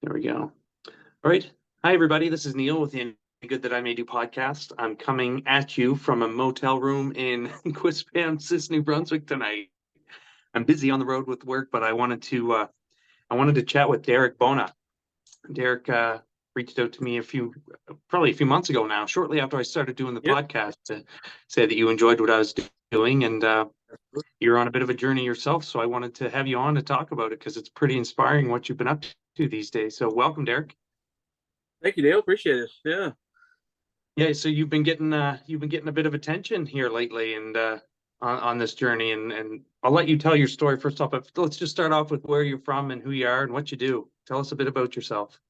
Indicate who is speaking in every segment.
Speaker 1: There we go. All right. Hi, everybody. This is Neil with the Any Good That I May Do podcast. I'm coming at you from a motel room in Quispamsis, New Brunswick tonight. I'm busy on the road with work, but I wanted to chat with Derrick Bona. Derrick reached out to me probably a few months ago now, shortly after I started doing the podcast, to say that you enjoyed what I was doing, and you're on a bit of a journey yourself. So I wanted to have you on to talk about it because it's pretty inspiring what you've been up to these days. So welcome, Derrick.
Speaker 2: Thank you, Dale. Appreciate it. Yeah.
Speaker 1: Yeah, so you've been getting a bit of attention here lately, and on this journey, and I'll let you tell your story first off. But let's just start off with where you're from and who you are and what you do. Tell us a bit about yourself.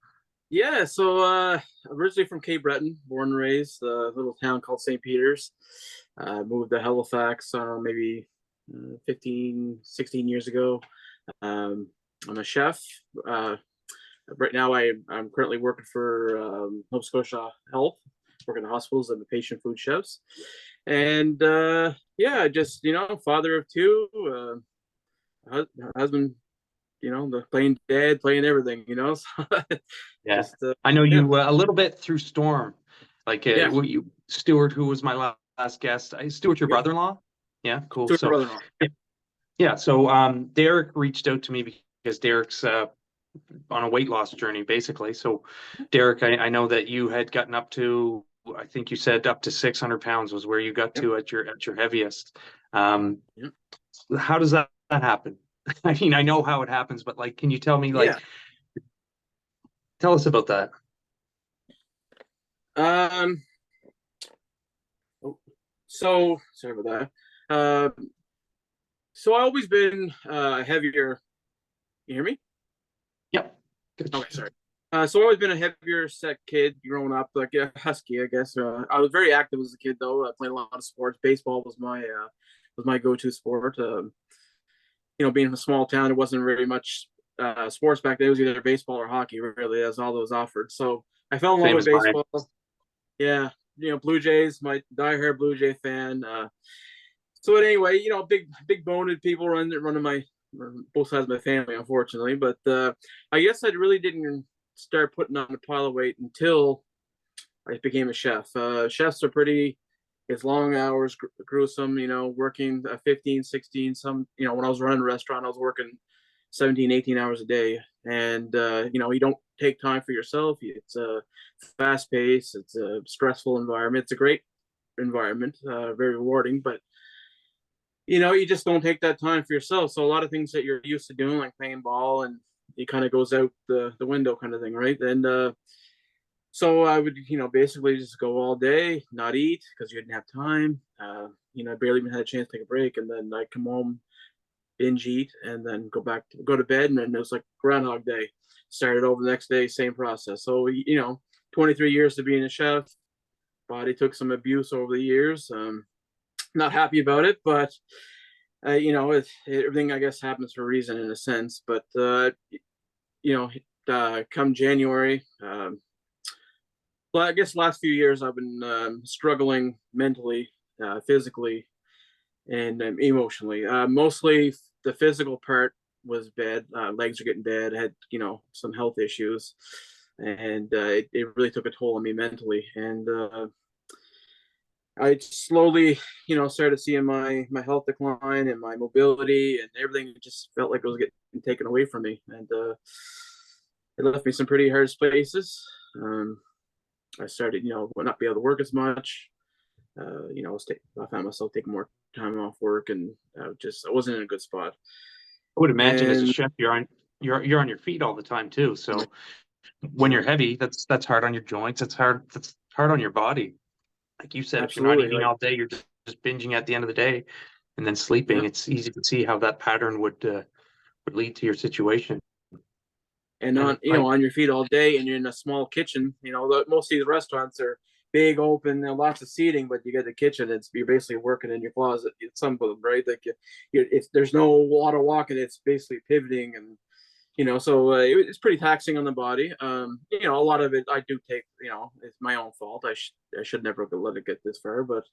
Speaker 2: Yeah. So originally from Cape Breton, born and raised, a little town called St. Peter's. Moved to Halifax maybe 15, 16 years ago. I'm a chef. Right now, I'm currently working for Nova Scotia Health, working in hospitals. I'm a patient food chefs, and just father of two, husband. Playing dad, playing everything. So
Speaker 1: Yeah,
Speaker 2: just
Speaker 1: I know you a little bit through Storm, like
Speaker 2: yeah,
Speaker 1: Stuart, who was my last guest. Stuart, your brother-in-law. Yeah, cool.
Speaker 2: Stuart,
Speaker 1: So
Speaker 2: brother-in-law.
Speaker 1: yeah, so Derrick reached out to me because Derrick's on a weight loss journey, basically. So, Derrick, I know that you had gotten up to, I think you said up to 600 pounds was where you got to at your heaviest. How does that happen? I mean, I know how it happens, but like, can you tell me, tell us about that?
Speaker 2: So sorry about that. So I always been heavier. You hear me?
Speaker 1: Yep. Good.
Speaker 2: Okay, sorry. So I've always been a heavier set kid growing up, like a husky, I guess. I was very active as a kid, though. I played a lot of sports. Baseball was my go-to sport. Being from a small town, it wasn't very much sports back then. It was either baseball or hockey, really, as all those offered. So I fell in love with baseball. Yeah, Blue Jays, my diehard Blue Jay fan. So anyway, big boned people running my both sides of my family, unfortunately. But I guess I really didn't start putting on a pile of weight until I became a chef. Chefs are it's long hours, gruesome, working 15, 16, when I was running a restaurant, I was working 17, 18 hours a day. And, you don't take time for yourself. It's a fast pace. It's a stressful environment. It's a great environment, very rewarding, but you just don't take that time for yourself. So a lot of things that you're used to doing, like playing ball, and it kind of goes out the window kind of thing, right? And so I would, basically just go all day, not eat because you didn't have time. I barely even had a chance to take a break. And then I'd come home, binge eat, and then go to bed. And then it was like Groundhog Day. Started over the next day, same process. So, 23 years of being a chef, body took some abuse over the years. Not happy about it, but everything I guess happens for a reason in a sense. But come January, well, I guess last few years I've been struggling mentally, physically, and emotionally. Mostly the physical part was bad. Legs are getting bad. I had some health issues, and it really took a toll on me mentally. And I slowly, started seeing my health decline and my mobility and everything. Just felt like it was getting taken away from me, and it left me some pretty hard spaces. I started, not be able to work as much. I found myself taking more time off work, and I wasn't in a good spot.
Speaker 1: I would imagine as a chef, you're on your feet all the time too. So when you're heavy, that's hard on your joints. That's hard on your body. Like you said,
Speaker 2: Absolutely.
Speaker 1: If you're not eating all day, you're just binging at the end of the day and then sleeping. Yeah. It's easy to see how that pattern would lead to your situation.
Speaker 2: And on your feet all day, and you're in a small kitchen. Most of these restaurants are big, open, lots of seating, but you get the kitchen. You're basically working in your closet. It's some of them, right? Like if there's no water walking, it's basically pivoting, and so it's pretty taxing on the body. A lot of it I do take, it's my own fault. I should never have let it get this far, but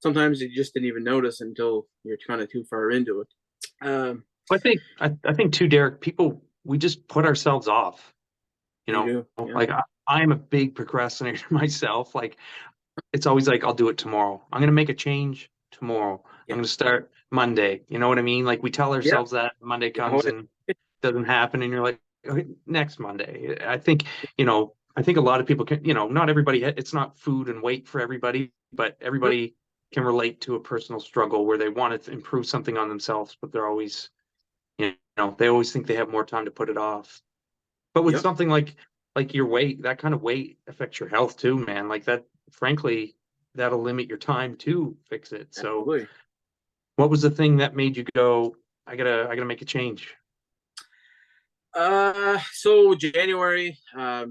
Speaker 2: sometimes you just didn't even notice until you're kind of too far into it.
Speaker 1: I think too, Derrick, we just put ourselves off. You
Speaker 2: You
Speaker 1: know,
Speaker 2: do. Yeah.
Speaker 1: like I'm a big procrastinator myself. Like it's always like I'll do it tomorrow. I'm gonna make a change tomorrow. I'm
Speaker 2: Yeah.
Speaker 1: gonna start Monday. You know what I mean? Like we tell
Speaker 2: Yeah.
Speaker 1: ourselves that Monday
Speaker 2: You know
Speaker 1: comes
Speaker 2: it.
Speaker 1: and doesn't happen, and you're like, okay, next Monday. I think a lot of people can, not everybody, it's not food and weight for everybody, but
Speaker 2: Nope.
Speaker 1: everybody can relate to a personal struggle where they want to improve something on themselves, but they always think they have more time to put it off. But with
Speaker 2: Yep.
Speaker 1: something like your weight, that kind of weight affects your health too, man. Like that, frankly, that'll limit your time to fix it. So
Speaker 2: Absolutely.
Speaker 1: what was the thing that made you go, I gotta make a change?
Speaker 2: So January, my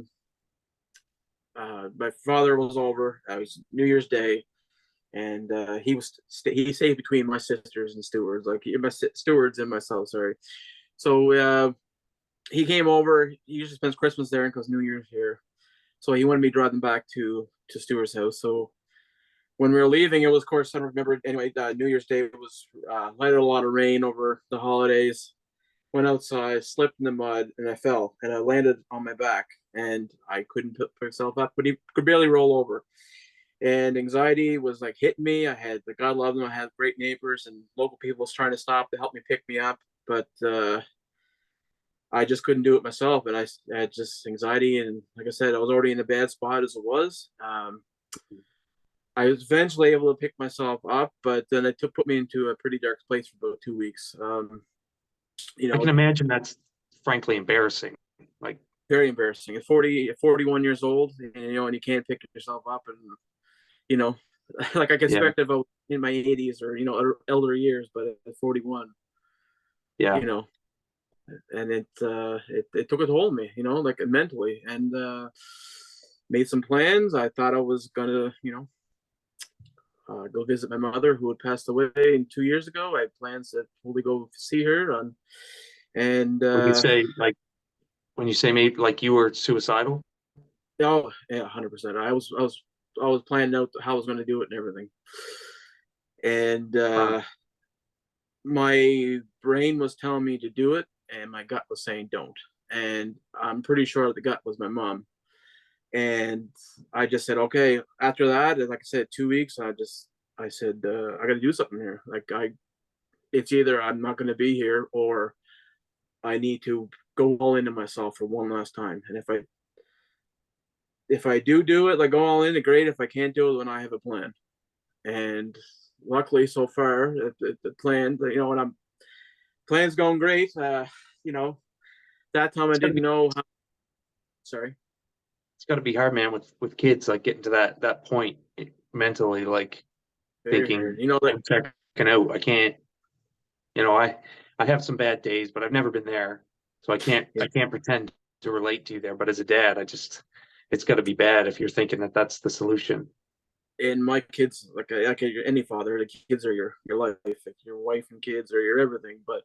Speaker 2: father was over. It was New Year's Day, and he stayed between my sisters and stewards, like stewards and myself. Sorry. So he came over. He usually spends Christmas there because New Year's here. So he wanted me to drive them back to Stewart's house. So when we were leaving, it was, of course, I don't remember anyway. New Year's Day was light a lot of rain over the holidays. Went outside, slipped in the mud, and I fell, and I landed on my back, and I couldn't pick myself up, but he could barely roll over. And anxiety was like hitting me. I had, the God love them, I had great neighbors and local people was trying to stop to help me pick me up, but I just couldn't do it myself, and I had just anxiety, and like I said, I was already in a bad spot as it was. I was eventually able to pick myself up, but then it put me into a pretty dark place for about 2 weeks. You
Speaker 1: I can
Speaker 2: know,
Speaker 1: imagine that's frankly embarrassing. Like,
Speaker 2: very embarrassing. At 40, 41 years old, and you can't pick yourself up, and you know, like I can
Speaker 1: yeah,
Speaker 2: expect about in my 80s or elder years, but at 41,
Speaker 1: yeah.
Speaker 2: you know, and it took a toll on me, like mentally, and made some plans. I thought I was gonna, go visit my mother who had passed away 2 years ago. I had plans to fully go see her and
Speaker 1: When you say like when you say maybe like you were suicidal,
Speaker 2: oh yeah, 100%. I was planning out how I was going to do it and everything, and
Speaker 1: huh?
Speaker 2: my brain was telling me to do it, and my gut was saying don't. And I'm pretty sure the gut was my mom. And I just said, okay. After that, like I said, 2 weeks, I said, I got to do something here. Like it's either I'm not going to be here or I need to go all into myself for one last time. And if I do it, like go all in, great. If I can't do it, then I have a plan. And luckily, so far, the plan, what I'm plan's going great. You know, that time I
Speaker 1: It's gotta
Speaker 2: didn't
Speaker 1: be
Speaker 2: know how. Sorry.
Speaker 1: it's gotta be hard, man, with kids like getting to that point mentally, like
Speaker 2: Very hard.
Speaker 1: thinking
Speaker 2: Like
Speaker 1: I'm checking out. I can't, you know, I have some bad days, but I've never been there, so
Speaker 2: yeah.
Speaker 1: I can't pretend to relate to you there. But as a dad, it's got to be bad if you're thinking that that's the solution.
Speaker 2: And my kids, like any father, the kids are your life, like your wife and kids are your everything. But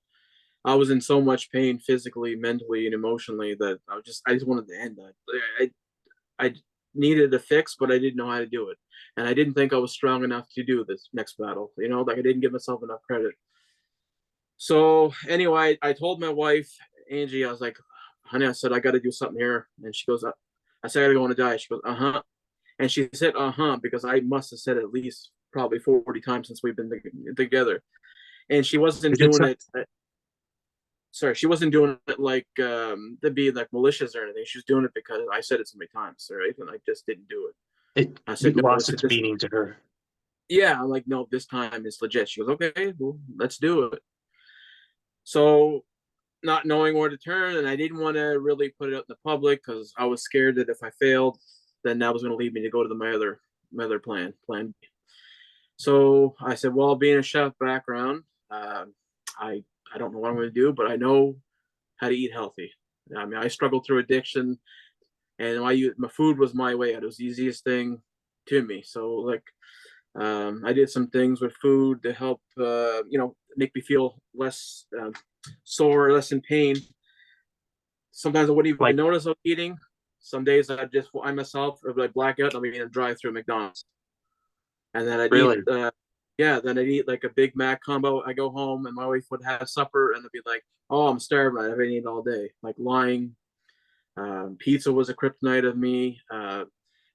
Speaker 2: I was in so much pain physically, mentally, and emotionally that I just wanted to end that. I needed a fix, but I didn't know how to do it, and I didn't think I was strong enough to do this next battle. Like I didn't give myself enough credit. So anyway, I told my wife Angie, I was like, "Honey," I said, "I got to do something here," and she goes, "I said I got to go on a diet." She goes, "Uh huh," and she said, "Uh huh," because I must have said it at least probably 40 times since we've been together, and she wasn't
Speaker 1: Is it
Speaker 2: doing
Speaker 1: so-
Speaker 2: it. Sorry, she wasn't doing it like to be like malicious or anything. She was doing it because I said it so many times, right? And I just didn't do it. I said
Speaker 1: it
Speaker 2: no. I
Speaker 1: lost
Speaker 2: said
Speaker 1: its
Speaker 2: this.
Speaker 1: meaning to her?
Speaker 2: Yeah, I'm like no. This time it's legit. She goes, okay, well, let's do it. So not knowing where to turn, and I didn't want to really put it out in the public because I was scared that if I failed, then that was going to lead me to go to my other plan B. So I said, well, being a chef background, uh, I I don't know what I'm going to do, but I know how to eat healthy. I mean, I struggled through addiction, and my food was my way out. It was the easiest thing to me. So like, I did some things with food to help, make me feel less sore, less in pain. Sometimes I wouldn't
Speaker 1: Like
Speaker 2: even notice I was eating. Some days I just I myself would like black out. I'll be in a drive-through McDonald's, and then I'd eat.
Speaker 1: really?
Speaker 2: Yeah, then I'd eat like a Big Mac combo. I go home and my wife would have supper, and I'd be like, "Oh, I'm starving. I've been eating all day." Like lying. Pizza was a kryptonite of me.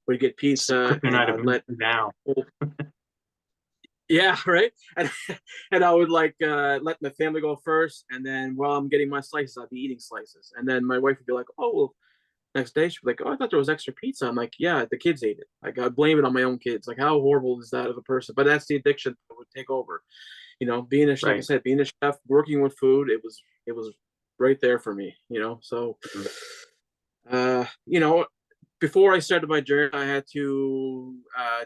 Speaker 2: Would get
Speaker 1: It's the
Speaker 2: pizza, and
Speaker 1: kryptonite of
Speaker 2: I'd
Speaker 1: me
Speaker 2: let
Speaker 1: now.
Speaker 2: yeah, right. And and I would like let my family go first, and then while I'm getting my slices, I'd be eating slices, and then my wife would be like, "Oh, well." Next day, she'd be like, "Oh, I thought there was extra pizza." I'm like, "Yeah, the kids ate it." Like, I blame it on my own kids. Like, how horrible is that of a person? But that's the addiction that would take over. Being a like I
Speaker 1: Right.
Speaker 2: said, being a chef, working with food, it was right there for me. So
Speaker 1: Mhm.
Speaker 2: uh, you know, before I started my journey, I had to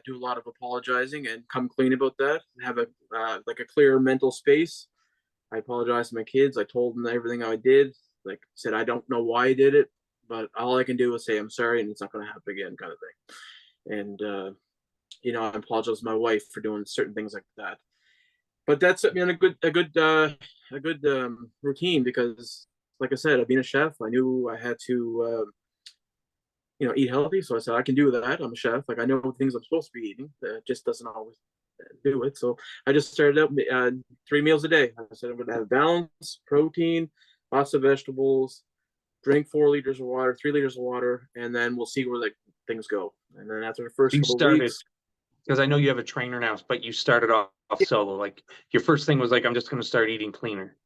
Speaker 2: do a lot of apologizing and come clean about that. Have a like a clear mental space. I apologized to my kids. I told them everything I did. Like, said, I don't know why I did it, but all I can do is say I'm sorry, and it's not going to happen again, kind of thing. And I apologize to my wife for doing certain things like that. But that's, I mean, a good routine, because, like I said, being a chef, I knew I had to eat healthy. So I said, I can do that. I'm a chef. Like, I know the things I'm supposed to be eating. Just doesn't always do it. So I just started out 3 meals a day. I said I'm going to have balance, protein, lots of vegetables, drink 4 liters of water, 3 liters of water, and then we'll see where things go. And then after the first
Speaker 1: You
Speaker 2: couple of
Speaker 1: started,
Speaker 2: weeks,
Speaker 1: because I know you have a trainer now, but you started off solo. Like your first thing was like, I'm just going to start eating cleaner.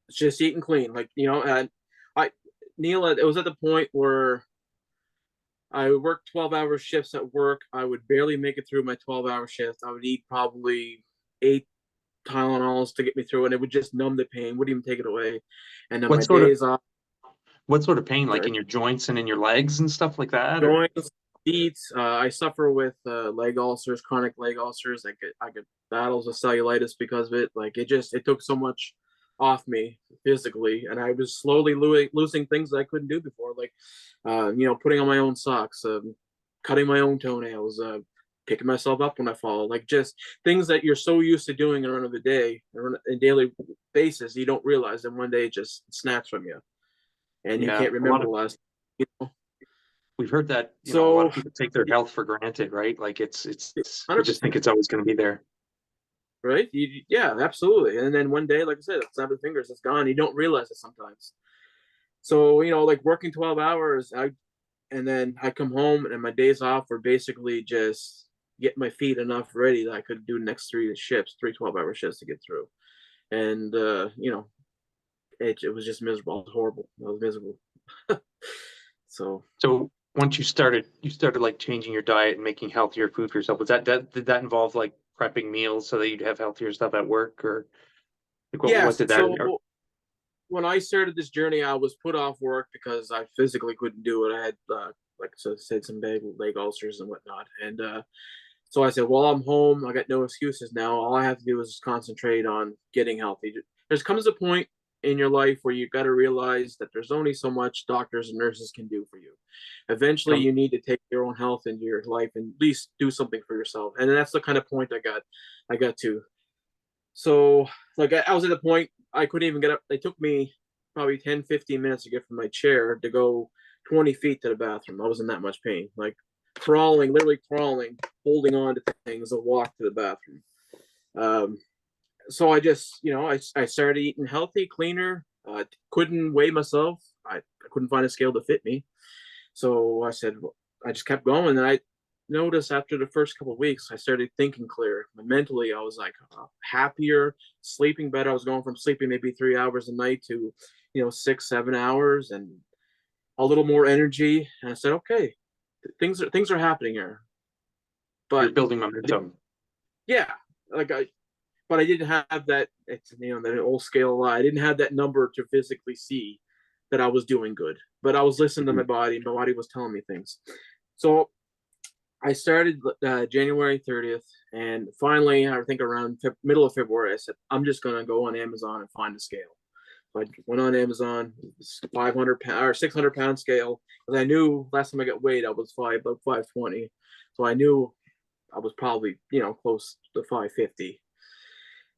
Speaker 2: it's just eating clean. Like, and I, Neil, it was at the point where I worked 12-hour shifts at work. I would barely make it through my 12-hour shift. I would eat probably 8 Tylenols to get me through, and it would just numb the pain, wouldn't even take it away. And then
Speaker 1: What
Speaker 2: my
Speaker 1: sort of
Speaker 2: days off,
Speaker 1: what sort of pain? Like
Speaker 2: sorry,
Speaker 1: in your joints and in your legs and stuff like that, or
Speaker 2: joints, feet. I suffer with leg ulcers, chronic leg ulcers. I get battles with cellulitis because of it. Like, it took so much off me physically, and I was slowly losing things that I couldn't do before, like putting on my own socks, cutting my own toenails, picking myself up when I fall, like just things that you're so used to doing in run of the day, on a daily basis, you don't realize, and one day it just snaps from you, and you
Speaker 1: yeah,
Speaker 2: can't
Speaker 1: a lot
Speaker 2: remember the
Speaker 1: of
Speaker 2: last. You know?
Speaker 1: we've heard that, a lot
Speaker 2: So
Speaker 1: of people take their health for granted, right? Like we just
Speaker 2: 100%.
Speaker 1: think it's always going to be there.
Speaker 2: Right? Yeah, absolutely. And then one day, like I said, snap of fingers, it's gone. You don't realize it sometimes. So, like working 12 hours, and then I come home, and my days off were basically just get my feet enough ready that I could do the next three 12-hour shifts to get through. And, it was just miserable. It was horrible. I was miserable. So,
Speaker 1: So once you started like changing your diet and making healthier food for yourself. Did that involve like prepping meals so that you'd have healthier stuff at work, or like what
Speaker 2: yes.
Speaker 1: did that?
Speaker 2: So when I started this journey, I was put off work because I physically couldn't do it. I had, like I said, some bad leg ulcers and whatnot. And so I said, well, I'm home. I got no excuses now. All I have to do is concentrate on getting healthy. There comes a point in your life where you got to realize that there's only so much doctors and nurses can do for you. Eventually,
Speaker 1: Um,
Speaker 2: you need to take your own health into your life and at least do something for yourself. And that's the kind of point I got to. So, like, I was at the point I couldn't even get up. It took me probably 10, 15 minutes to get from my chair to go 20 feet to the bathroom. I was in that much pain, like crawling, literally crawling, holding on to things to walk to the bathroom. Um, so I just, I started eating healthy, cleaner. Couldn't weigh myself. I couldn't find a scale to fit me. So I said, I just kept going. And I noticed after the first couple of weeks, I started thinking clear. Mentally, I was like happier, sleeping better. I was going from sleeping maybe 3 hours a night to, 6, 7 hours, and a little more energy. And I said, okay, things are happening here.
Speaker 1: you're
Speaker 2: But
Speaker 1: building momentum.
Speaker 2: yeah, like but I didn't have that. It's that old scale. I didn't have that number to physically see that I was doing good. But I was listening to my
Speaker 1: Mhm.
Speaker 2: body. My body was telling me things. So I started January 30th, and finally, I think around middle of February, I said, I'm just going to go on Amazon and find a scale. So I went on Amazon, 500 pound or 600 pound scale, because I knew last time I got weighed, I was about 520. So I knew I was probably, close to 550.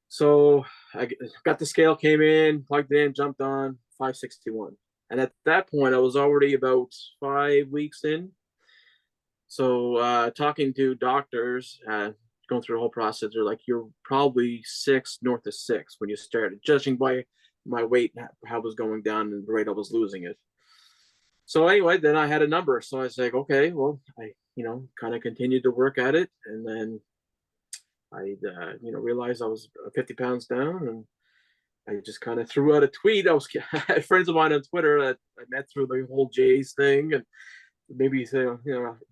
Speaker 2: So I got the scale, came in, plugged in, jumped on 561. And at that point, I was already about 5 weeks in. So talking to doctors, going through the whole process, they're like, you're probably six, north of six when you started, judging by my weight, how it was going down and the rate I was losing it. So anyway, then I had a number. So I was like, okay, well, I, kind of continued to work at it. And then I, realized I was 50 pounds down, and I just kind of threw out a tweet. I had friends of mine on Twitter that I met through the whole Jays thing, and maybe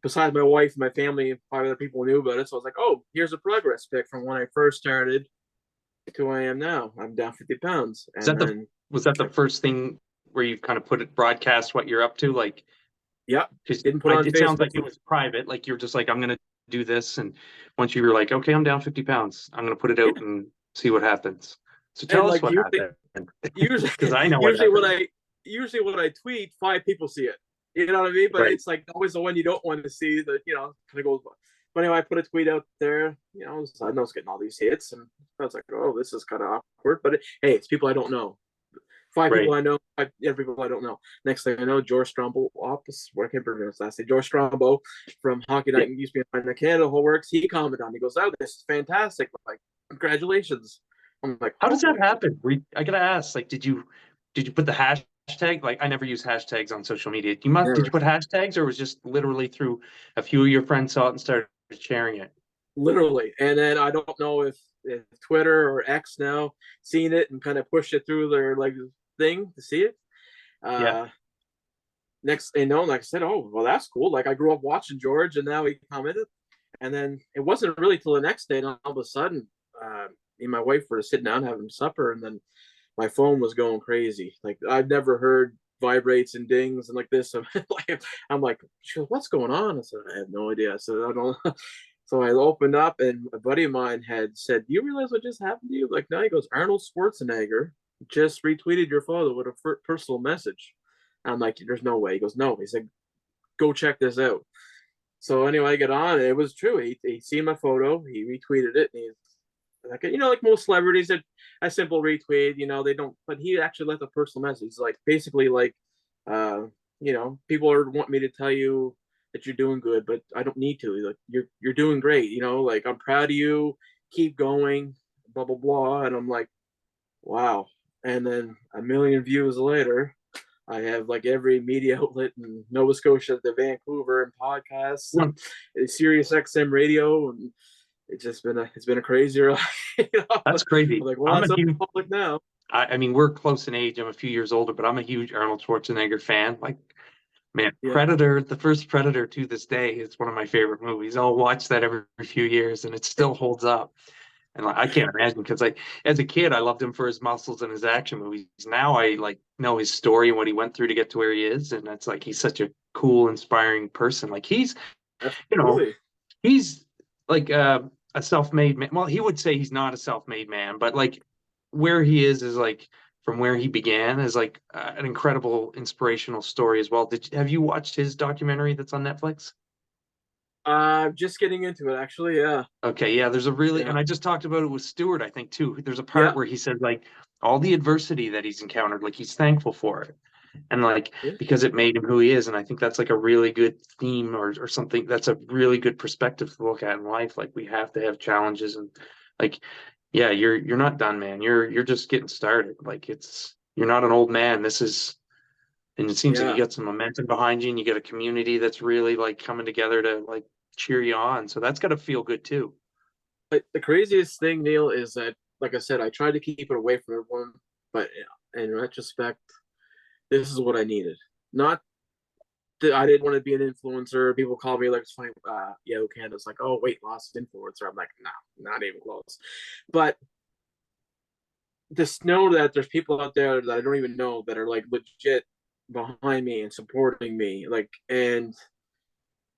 Speaker 2: besides my wife and my family, 5 other people knew about it. So I was like, oh, here's a progress pic from when I first started to where I am now. I'm down 50 pounds,
Speaker 1: Is
Speaker 2: and
Speaker 1: that the
Speaker 2: then
Speaker 1: was that the first thing where you kind of put it broadcast what you're up to? Like,
Speaker 2: yeah,
Speaker 1: because
Speaker 2: didn't put it on
Speaker 1: it sounds
Speaker 2: Facebook.
Speaker 1: like it was private. Like you're just like, I'm gonna do this, and once you were like, okay, I'm down 50 pounds, I'm gonna put it out
Speaker 2: Yeah,
Speaker 1: and see what happens. So
Speaker 2: and
Speaker 1: tell us
Speaker 2: like
Speaker 1: what
Speaker 2: usually,
Speaker 1: happened,
Speaker 2: usually,
Speaker 1: because I know what
Speaker 2: usually when
Speaker 1: happened.
Speaker 2: I usually when I tweet, 5 people see it. You know what I mean? But
Speaker 1: Right,
Speaker 2: it's like always the one you don't want to see that kind of goes. But anyway, I put a tweet out there. I know it's getting all these hits, and I was like, oh, this is kind of awkward. But hey, it's people I don't know. 5 people
Speaker 1: right.
Speaker 2: I know, 5 people I don't know. Next thing I know, George Strombo, what I can't remember his last name, George Strombo from Hockey
Speaker 1: Yeah.
Speaker 2: Night and used to be in Canada Whole Works. He commented on me. He goes, oh, this is fantastic. Like, congratulations. I'm like,
Speaker 1: How does that
Speaker 2: holy.
Speaker 1: happen? I gotta ask, like, did you put the hashtag? Like, I never use hashtags on social media. Did you
Speaker 2: Never.
Speaker 1: put hashtags, or was it just literally through a few of your friends saw it and started sharing it?
Speaker 2: Literally. And then I don't know if Twitter or X now seen it and kind of pushed it through their like thing to see it.
Speaker 1: Yeah,
Speaker 2: Uh Next thing like I said, oh well, that's cool. Like I grew up watching George, and now he commented. And then it wasn't really till the next day, and all of a sudden, me and my wife were sitting down having supper, and then my phone was going crazy. Like I've never heard vibrates and dings and like this. I'm like, she goes, what's going on? I said, I have no idea. I said, I don't. So I opened up, and a buddy of mine had said, "Do you realize what just happened to you?" Like, no. He goes, Arnold Schwarzenegger just retweeted your photo with a personal message. I'm like, there's no way. He goes, no. He said, go check this out. So anyway, I get on. It was true. He seen my photo. He retweeted it, and he's like, like most celebrities, a simple retweet. They don't. But he actually left a personal message. Like basically, like, uh, people want me to tell you that you're doing good, but I don't need to. Like you're doing great. Like I'm proud of you. Keep going. Blah blah blah. And I'm like, wow. And then a million views later, I have like every media outlet in Nova Scotia, the Vancouver, and podcasts,
Speaker 1: Hmm,
Speaker 2: and Sirius XM radio, and it's been a crazy ride. I'm
Speaker 1: that's crazy.
Speaker 2: like, well,
Speaker 1: I'm a
Speaker 2: that's up
Speaker 1: huge.
Speaker 2: public now.
Speaker 1: I mean, we're close in age. I'm a few years older, but I'm a huge Arnold Schwarzenegger fan. Like, man,
Speaker 2: Yeah,
Speaker 1: Predator, the first Predator to this day is one of my favorite movies. I'll watch that every few years, and it still holds up. And like, I can't imagine because like as a kid, I loved him for his muscles and his action movies. Now I like know his story and what he went through to get to where he is, and it's like he's such a cool, inspiring person. Like you know,
Speaker 2: absolutely.
Speaker 1: he's like a self-made man. Well, he would say he's not a self-made man, but like where he is like from where he began is like an incredible inspirational story as well. Have you watched his documentary that's on Netflix?
Speaker 2: Just getting into it, actually. Yeah,
Speaker 1: Okay, yeah, there's a really,
Speaker 2: yeah,
Speaker 1: and I just talked about it with Stewart, I think too. There's a part
Speaker 2: yeah,
Speaker 1: where he says like all the adversity that he's encountered, like he's thankful for it. And like
Speaker 2: yeah,
Speaker 1: because it made him who he is. And I think that's like a really good theme or something that's a really good perspective to look at in life. Like we have to have challenges and like, yeah, you're not done, man. You're just getting started. Like you're not an old man. This is and it seems like you
Speaker 2: yeah.
Speaker 1: got some momentum behind you and you get a community that's really like coming together to like cheer you on. So that's gotta feel good too.
Speaker 2: The craziest thing, Neil, is that, like I said, I tried to keep it away from everyone, but in retrospect, this is what I needed. Not that I didn't want to be an influencer. People call me like it's funny, Yahoo Canada's like, oh, weight loss influencer. I'm like, no, not even close. But just know that there's people out there that I don't even know that are like legit behind me and supporting me. Like, and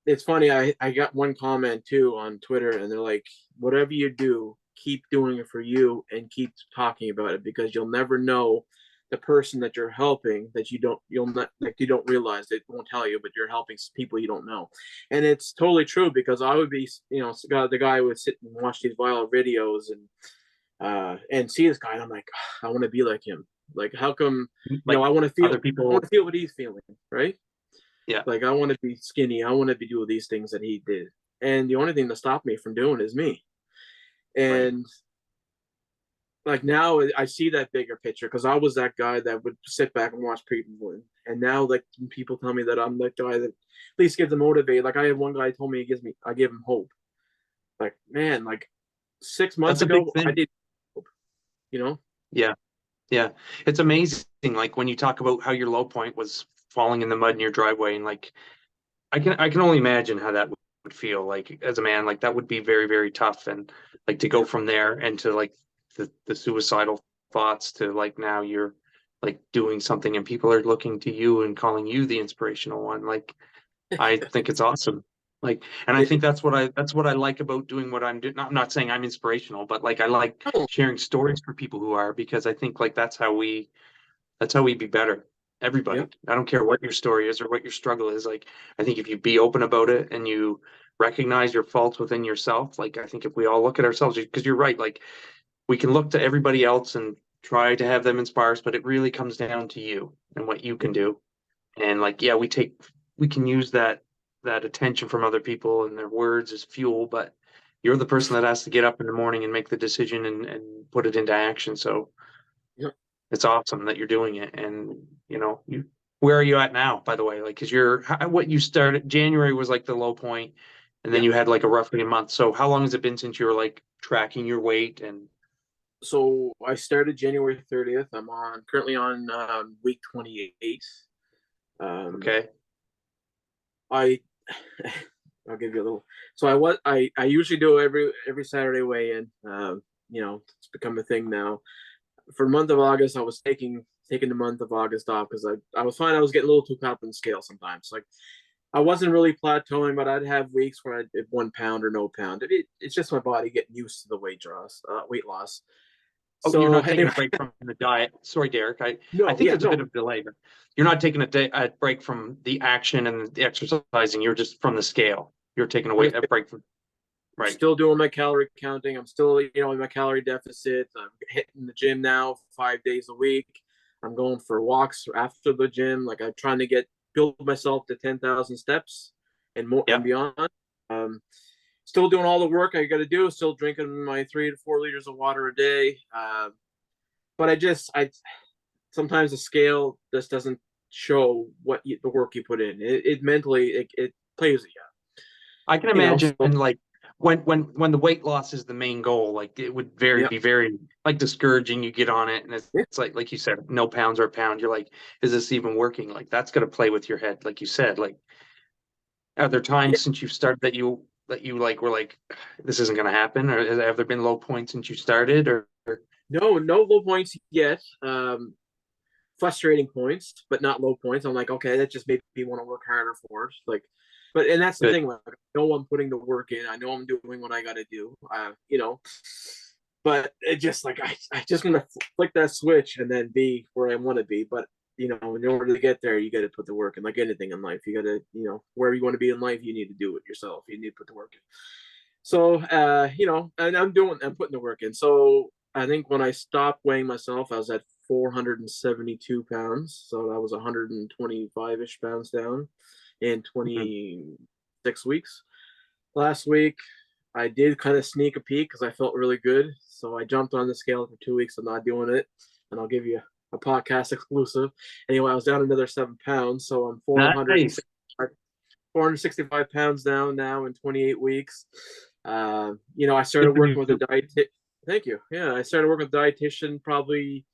Speaker 2: it's funny. I got one comment too on Twitter, and they're like, whatever you do, keep doing it for you and keep talking about it because you'll never know the person that you're helping that you'll not like you don't realize they won't tell you, but you're helping people you don't know. And it's totally true because I would be, the guy would sit and watch these viral videos and see this guy, and I'm like, I want to be like him. Like, how come,
Speaker 1: Like other
Speaker 2: I want
Speaker 1: people,
Speaker 2: to feel what he's feeling, right?
Speaker 1: yeah,
Speaker 2: Like, I want to be skinny. I want to be doing these things that he did. And the only thing to stop me from doing is me.
Speaker 1: right.
Speaker 2: And like now I see that bigger picture because I was that guy that would sit back and watch people win. And now like people tell me that I'm that guy that at least gives them motivate. Like I had one guy told me I give him hope. Like, man, like 6 months
Speaker 1: That's a big
Speaker 2: ago I
Speaker 1: thing.
Speaker 2: did hope, you know?
Speaker 1: Yeah. Yeah. It's amazing. Like when you talk about how your low point was falling in the mud in your driveway, and like I can only imagine how that would feel like as a man. Like that would be very, very tough. And like to go
Speaker 2: Yeah.
Speaker 1: from there and to like the suicidal thoughts to like now you're like doing something and people are looking to you and calling you the inspirational one. Like I think it's awesome. Like, and I think that's what I like about doing what I'm doing. I'm not saying I'm inspirational, but like I like
Speaker 2: Oh,
Speaker 1: sharing stories for people who are, because I think like that's how we be better.
Speaker 2: yeah.
Speaker 1: Everybody. I don't care what your story is or what your struggle is. Like, I think if you be open about it and you recognize your faults within yourself, like, I think if we all look at ourselves, because you're right, like, we can look to everybody else and try to have them inspire us, but it really comes down to you and what you
Speaker 2: Yeah.
Speaker 1: can do. And like, yeah, we can use that attention from other people and their words as fuel, but you're the person that has to get up in the morning and make the decision and put it into action. So
Speaker 2: Yeah.
Speaker 1: it's awesome that you're doing it. And where are you at now, by the way? Like, cause what you started January was like the low point, and then
Speaker 2: Yeah.
Speaker 1: you had like a roughly a month. So how long has it been since you were like tracking your weight and
Speaker 2: So I started January 30th. I'm currently on week 28. Um,
Speaker 1: okay?
Speaker 2: I I'll give you a little. So I usually do every Saturday weigh in. It's become a thing now. For the month of August, I was taking the month of August off because I was finding I was getting a little too caught up in the scale sometimes. Like I wasn't really plateauing, but I'd have weeks where I'd 1 pound or no pound. It's just my body getting used to the weight loss.
Speaker 1: Oh, you're
Speaker 2: So
Speaker 1: not taking
Speaker 2: anyway,
Speaker 1: a break from the diet. Sorry, Derek. I
Speaker 2: no,
Speaker 1: think
Speaker 2: yeah,
Speaker 1: there's a bit
Speaker 2: no,
Speaker 1: of delay. But you're not taking a break from the action and the exercising. You're just from the scale. You're taking
Speaker 2: from
Speaker 1: away
Speaker 2: the
Speaker 1: a break from right.
Speaker 2: still doing my calorie counting. I'm still, in my calorie deficit. I'm hitting the gym now 5 days a week. I'm going for walks after the gym. Like I'm trying to build myself to 10,000 steps and more and
Speaker 1: Yeah.
Speaker 2: beyond. Um, Still doing all the work I got to do. Still drinking my 3 to 4 liters of water a day. But I sometimes the scale just doesn't show the work you put in. It mentally it plays at
Speaker 1: I can
Speaker 2: you.
Speaker 1: imagine
Speaker 2: So
Speaker 1: like when the weight loss is the main goal, like it would
Speaker 2: yeah,
Speaker 1: be very like discouraging. You get on it and
Speaker 2: yeah,
Speaker 1: it's like you said, no pounds or a pound. You're like, is this even working? Like that's gonna play with your head, like you said. Like are there
Speaker 2: yeah.
Speaker 1: times since you've started that you like were like, this isn't gonna happen, or have there been low points since you started, or
Speaker 2: No low points yet. Frustrating points, but not low points. I'm like, okay, that just made me want to work harder for it. Like, and that's the
Speaker 1: good?
Speaker 2: thing. Like, I know I'm putting the work in. I know I'm doing what I got to do. But it just like I just want to flick that switch and then be where I want to be. But in order to get there, you got to put the work in. Like anything in life, you got to, wherever you want to be in life, you need to do it yourself. You need to put the work in. So, and I'm putting the work in. So I think when I stopped weighing myself, I was at 472 pounds. So that was 125 ish pounds down in
Speaker 1: Mhm.
Speaker 2: 26 weeks. Last week, I did kind of sneak a peek because I felt really good. So I jumped on the scale for 2 weeks of not doing it. And I'll give you a podcast exclusive. Anyway, I was down another 7 pounds. So I'm
Speaker 1: Nice.
Speaker 2: 465 pounds down now in 28 weeks. I started
Speaker 1: Good for
Speaker 2: working
Speaker 1: you.
Speaker 2: with a diet. Thank you. Yeah, I started working with a dietitian probably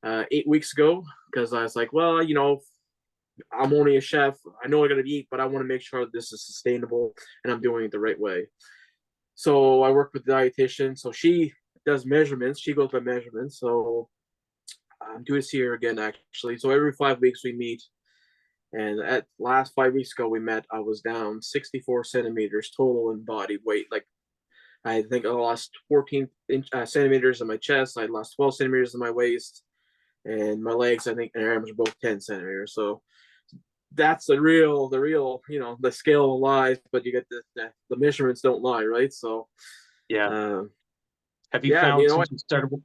Speaker 2: 8 weeks ago because I was like, well, I'm only a chef. I know I got to eat, but I want to make sure this is sustainable and I'm doing it the right way. So I work with the dietitian. So she does measurements. She goes by measurements. So I'm doing this here again, actually. So every 5 weeks we meet. And at last 5 weeks ago we met, I was down 64 centimeters total in body weight. Like I think I lost 14 centimeters in my chest. I lost 12 centimeters in my waist, and my legs, I think, and arms are both 10 centimeters. So that's the scale lies, but you get the measurements don't lie, right? So,
Speaker 1: Yeah.
Speaker 2: um,
Speaker 1: Have you
Speaker 2: yeah, and
Speaker 1: found since you started?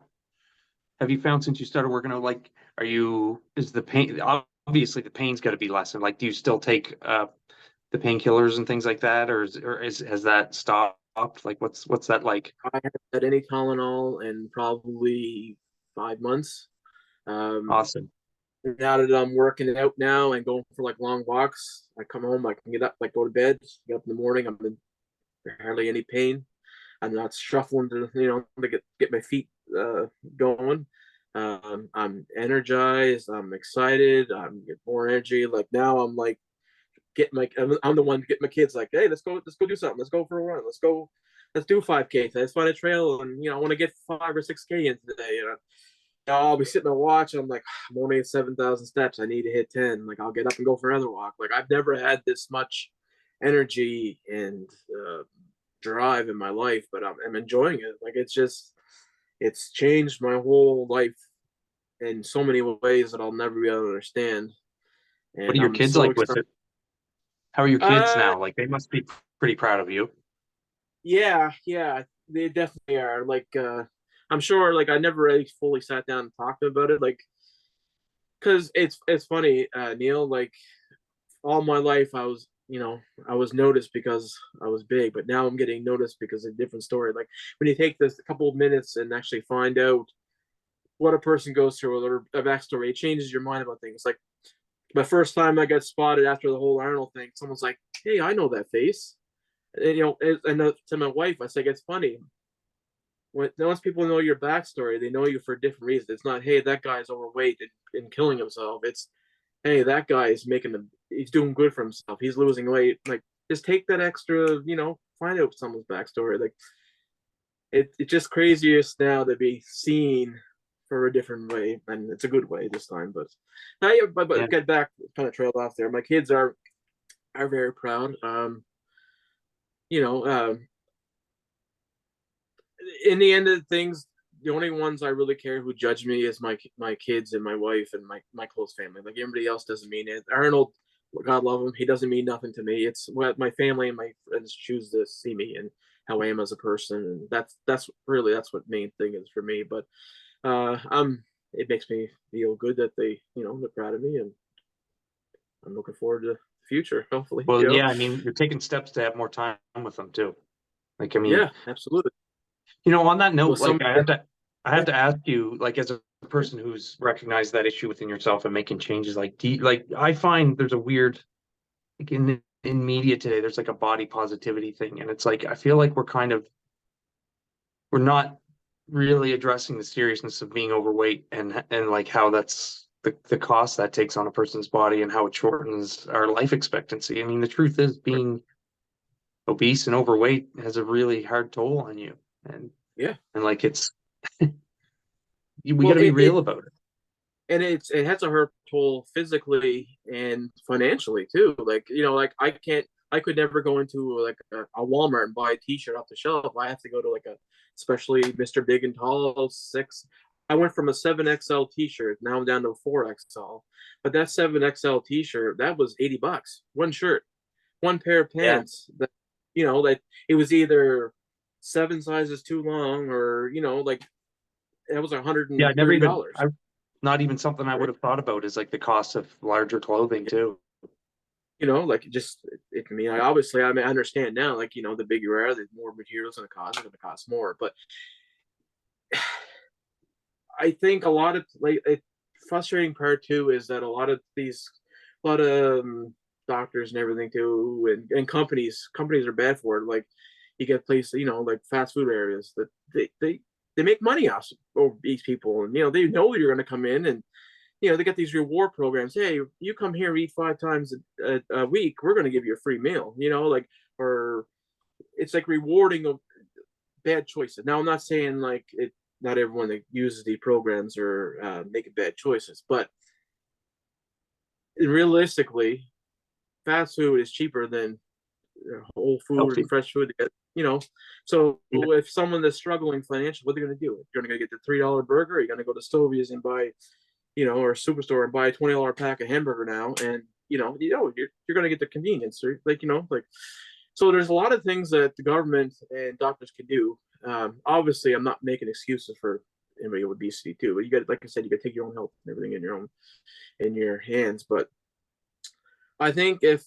Speaker 1: Have you found since you started working out, like, is the pain, obviously the pain's got to be lessened. Like, do you still take the painkillers and things like that, or has that stopped? stopped? Like, what's that like?
Speaker 2: I haven't had any Tylenol in probably 5 months. Um,
Speaker 1: Awesome.
Speaker 2: Now that I'm working out now and going for like long walks, I come home, I can get up, like go to bed, get up in the morning. I'm in hardly any pain. I'm not shuffling to get my feet going. I'm energized. I'm excited. I'm get more energy. Like now, I'm like getting my. I'm the one to get my kids like, hey, let's go do something. Let's go for a run. Let's do 5K. Let's find a trail, and I want to get 5 or 6K in today. I'll be sitting and watch. I'm like, I'm only at 7,000 steps. I need to hit 10. Like I'll get up and go for another walk. Like I've never had this much energy and drive in my life, but I'm enjoying it. Like it's changed my whole life in so many ways that I'll never be able to understand.
Speaker 1: What are
Speaker 2: And
Speaker 1: your
Speaker 2: I'm
Speaker 1: kids
Speaker 2: so
Speaker 1: like with
Speaker 2: excited.
Speaker 1: it? How are your kids
Speaker 2: Uh,
Speaker 1: now? Like, they must be pretty proud of you.
Speaker 2: yeah, they definitely are. Like, I'm sure. Like, I never really fully sat down and talked about it. Like, because it's funny, Neil. Like, all my life, I was noticed because I was big, but now I'm getting noticed because of a different story. Like, when you take this a couple of minutes and actually find out what a person goes through or a backstory, it changes your mind about things. Like my first time I got spotted after the whole Arnold thing, someone's like, "Hey, I know that face." And, to my wife, I say, "It's funny when once people know your backstory, they know you for a different reason. It's not, hey, that guy's overweight and killing himself. It's, hey, that guy is he's doing good for himself. He's losing weight. Like, just take that extra, find out someone's backstory. Like, it's just craziest now to be seen for a different way, and it's a good way this time. But now, yeah,
Speaker 1: Yeah.
Speaker 2: but get back, kind of trailed off there. My kids are very proud. You know, in the end of things, the only ones I really care who judge me is my kids and my wife and my close family. Like everybody else doesn't mean it. Arnold, God love him, he doesn't mean nothing to me. It's what my family and my friends choose to see me and how I am as a person, and that's what main thing is for me. But I'm it makes me feel good that they're proud of me, and I'm looking forward to the future. Hopefully,
Speaker 1: Well, yeah, I mean, you're taking steps to have more time with them too. Like, I mean,
Speaker 2: yeah, absolutely.
Speaker 1: on that
Speaker 2: Well,
Speaker 1: note,
Speaker 2: some
Speaker 1: like, I have to ask you, like, as a person who's recognized that issue within yourself and making changes, like, like, I find there's a weird, like, in media today, there's like a body positivity thing, and it's like I feel like we're not really addressing the seriousness of being overweight and like how that's the cost that takes on a person's body and how it shortens our life expectancy. I mean, the truth is being obese and overweight has a really hard toll on you. And
Speaker 2: yeah.
Speaker 1: and like we got
Speaker 2: Well,
Speaker 1: to be real about it.
Speaker 2: it has a hurt toll physically and financially too. Like like I could never go into like a Walmart and buy a T-shirt off the shelf. I have to go to like a especially Mr. Big and Tall six. I went from a 7XL T-shirt, now I'm down to a 4XL. But that 7XL T-shirt, that was $80. One shirt, one pair of
Speaker 1: Yeah.
Speaker 2: pants. That it was either 7 sizes too long, or like it was $130.
Speaker 1: Yeah, I never even I not even something I would
Speaker 2: Right?
Speaker 1: have thought about is like the cost of larger clothing too.
Speaker 2: Like just it can mean, obviously, I mean, I understand now, like, the bigger you are, the more materials are going to cost more. But I think a lot of like frustrating part too is that a lot of doctors and everything too, and companies are bad for it. Like you get places, like fast food areas that they make money off of these people, and they know you're going to come in, and they got these reward programs. Hey, you come here, eat 5 times a week, we're going to give you a free meal. Like, or it's like rewarding of bad choices. Now, I'm not saying like it. Not everyone that uses the programs are making bad choices, but realistically, fast food is cheaper than whole food and
Speaker 1: Healthy.
Speaker 2: fresh food. So
Speaker 1: Yeah.
Speaker 2: if someone that's struggling financially, what are they going to do? You're going to get the $3 burger. You're going to go to Stovia's and buy or Superstore and buy a $20 pack of hamburger now, and you're going to get the convenience, or like so. There's a lot of things that the government and doctors can do. Obviously, I'm not making excuses for anybody with obesity too, but you got, like I said, you got to take your own health and everything in your hands. But I think if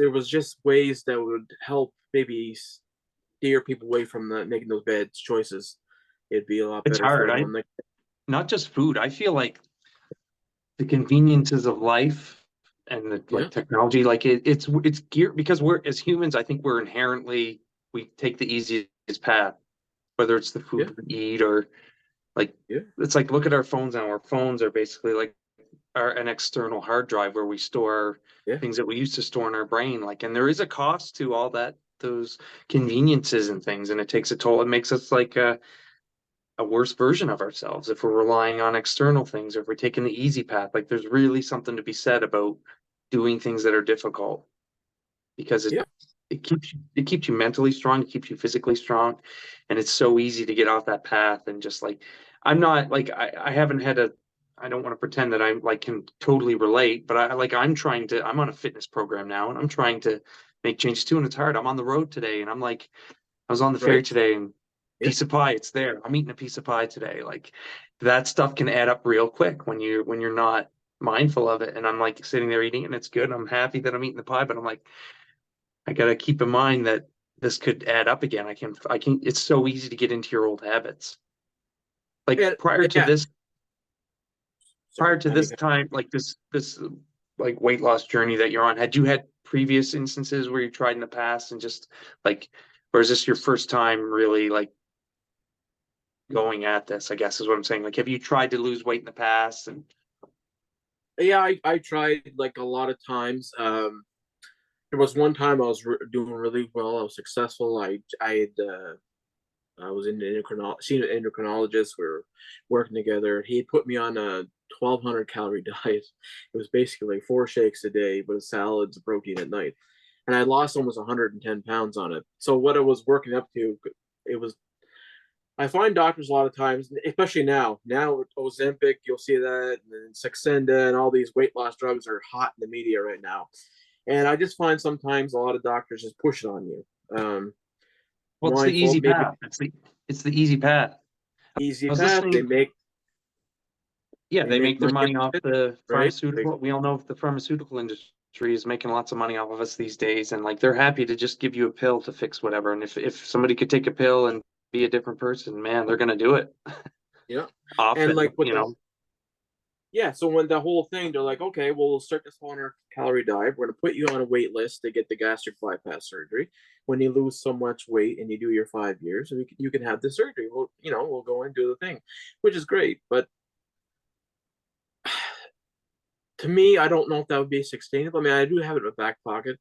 Speaker 2: there was just ways that would help maybe steer people away from making those bad choices, it'd be a lot
Speaker 1: It's
Speaker 2: better for
Speaker 1: hard.
Speaker 2: them.
Speaker 1: I
Speaker 2: I'm like,
Speaker 1: Not just food. I feel like the conveniences of life and the
Speaker 2: yeah,
Speaker 1: like technology, like it's geared because we're as humans, I think we're inherently we take the easiest path, whether it's the
Speaker 2: yeah,
Speaker 1: food we eat or like
Speaker 2: yeah,
Speaker 1: it's like look at our phones now. Our phones are basically like an external hard drive where we store
Speaker 2: yeah,
Speaker 1: things that we used to store in our brain. Like, and there is a cost to all that, those conveniences and things, and it takes a toll. It makes us like a worse version of ourselves if we're relying on external things or if we're taking the easy path. Like, there's really something to be said about doing things that are difficult because
Speaker 2: yeah.
Speaker 1: it keeps you mentally strong, it keeps you physically strong, and it's so easy to get off that path and just like I'm not like I haven't had a I don't want to pretend that I'm like can totally relate, but I'm on a fitness program now and I'm trying to make changes too, and it's hard. I'm on the road today and I'm like I was on the ferry
Speaker 2: Right.
Speaker 1: today and
Speaker 2: Yeah,
Speaker 1: piece of pie, it's there. I'm eating a piece of pie today. Like that stuff can add up real quick when you're not mindful of it. And I'm like sitting there eating and it's good. I'm happy that I'm eating the pie, but I'm like I gotta keep in mind that this could add up again. It's so easy to get into your old habits. Like
Speaker 2: and yeah. Sorry,
Speaker 1: prior to
Speaker 2: I
Speaker 1: this
Speaker 2: mean,
Speaker 1: time, like this like weight loss journey that you're on, had you had previous instances where you tried in the past and just like, or is this your first time really like going at this, I guess is what I'm saying. Like, have you tried to lose weight in the past? And
Speaker 2: yeah, I tried like a lot of times. There was one time I was doing really well. I was successful. I was in seeing an endocrinologist. We were working together. He put me on a 1,200 calorie diet. It was basically like 4 shakes a day, but salads, protein at night. And I lost almost 110 pounds on it. So what I was working up to, it was. I find doctors a lot of times, especially now with Ozempic, you'll see that, and Saxenda, and all these weight loss drugs are hot in the media right now. And I just find sometimes a lot of doctors just push it on you. Um,
Speaker 1: well, it's the
Speaker 2: Mindful,
Speaker 1: easy
Speaker 2: maybe
Speaker 1: path. It's the easy path.
Speaker 2: easy
Speaker 1: I was
Speaker 2: path.
Speaker 1: listening. Yeah,
Speaker 2: They
Speaker 1: they
Speaker 2: make
Speaker 1: make their
Speaker 2: money
Speaker 1: money
Speaker 2: off
Speaker 1: off
Speaker 2: it,
Speaker 1: the
Speaker 2: right?
Speaker 1: pharmaceutical. We all know the pharmaceutical industry is making lots of money off of us these days, and like they're happy to just give you a pill to fix whatever. And if somebody could take a pill and be a different person, man, they're gonna do it
Speaker 2: Yeah. And
Speaker 1: often,
Speaker 2: like with
Speaker 1: you know.
Speaker 2: yeah, so when the whole thing, they're like, okay, well, we'll start this 100 calorie diet. We're going to put you on a wait list to get the gastric bypass surgery. When you lose so much weight and you do your 5 years, you can have the surgery. We'll go and do the thing, which is great. But to me, I don't know if that would be sustainable. I mean, I do have it in my back pocket,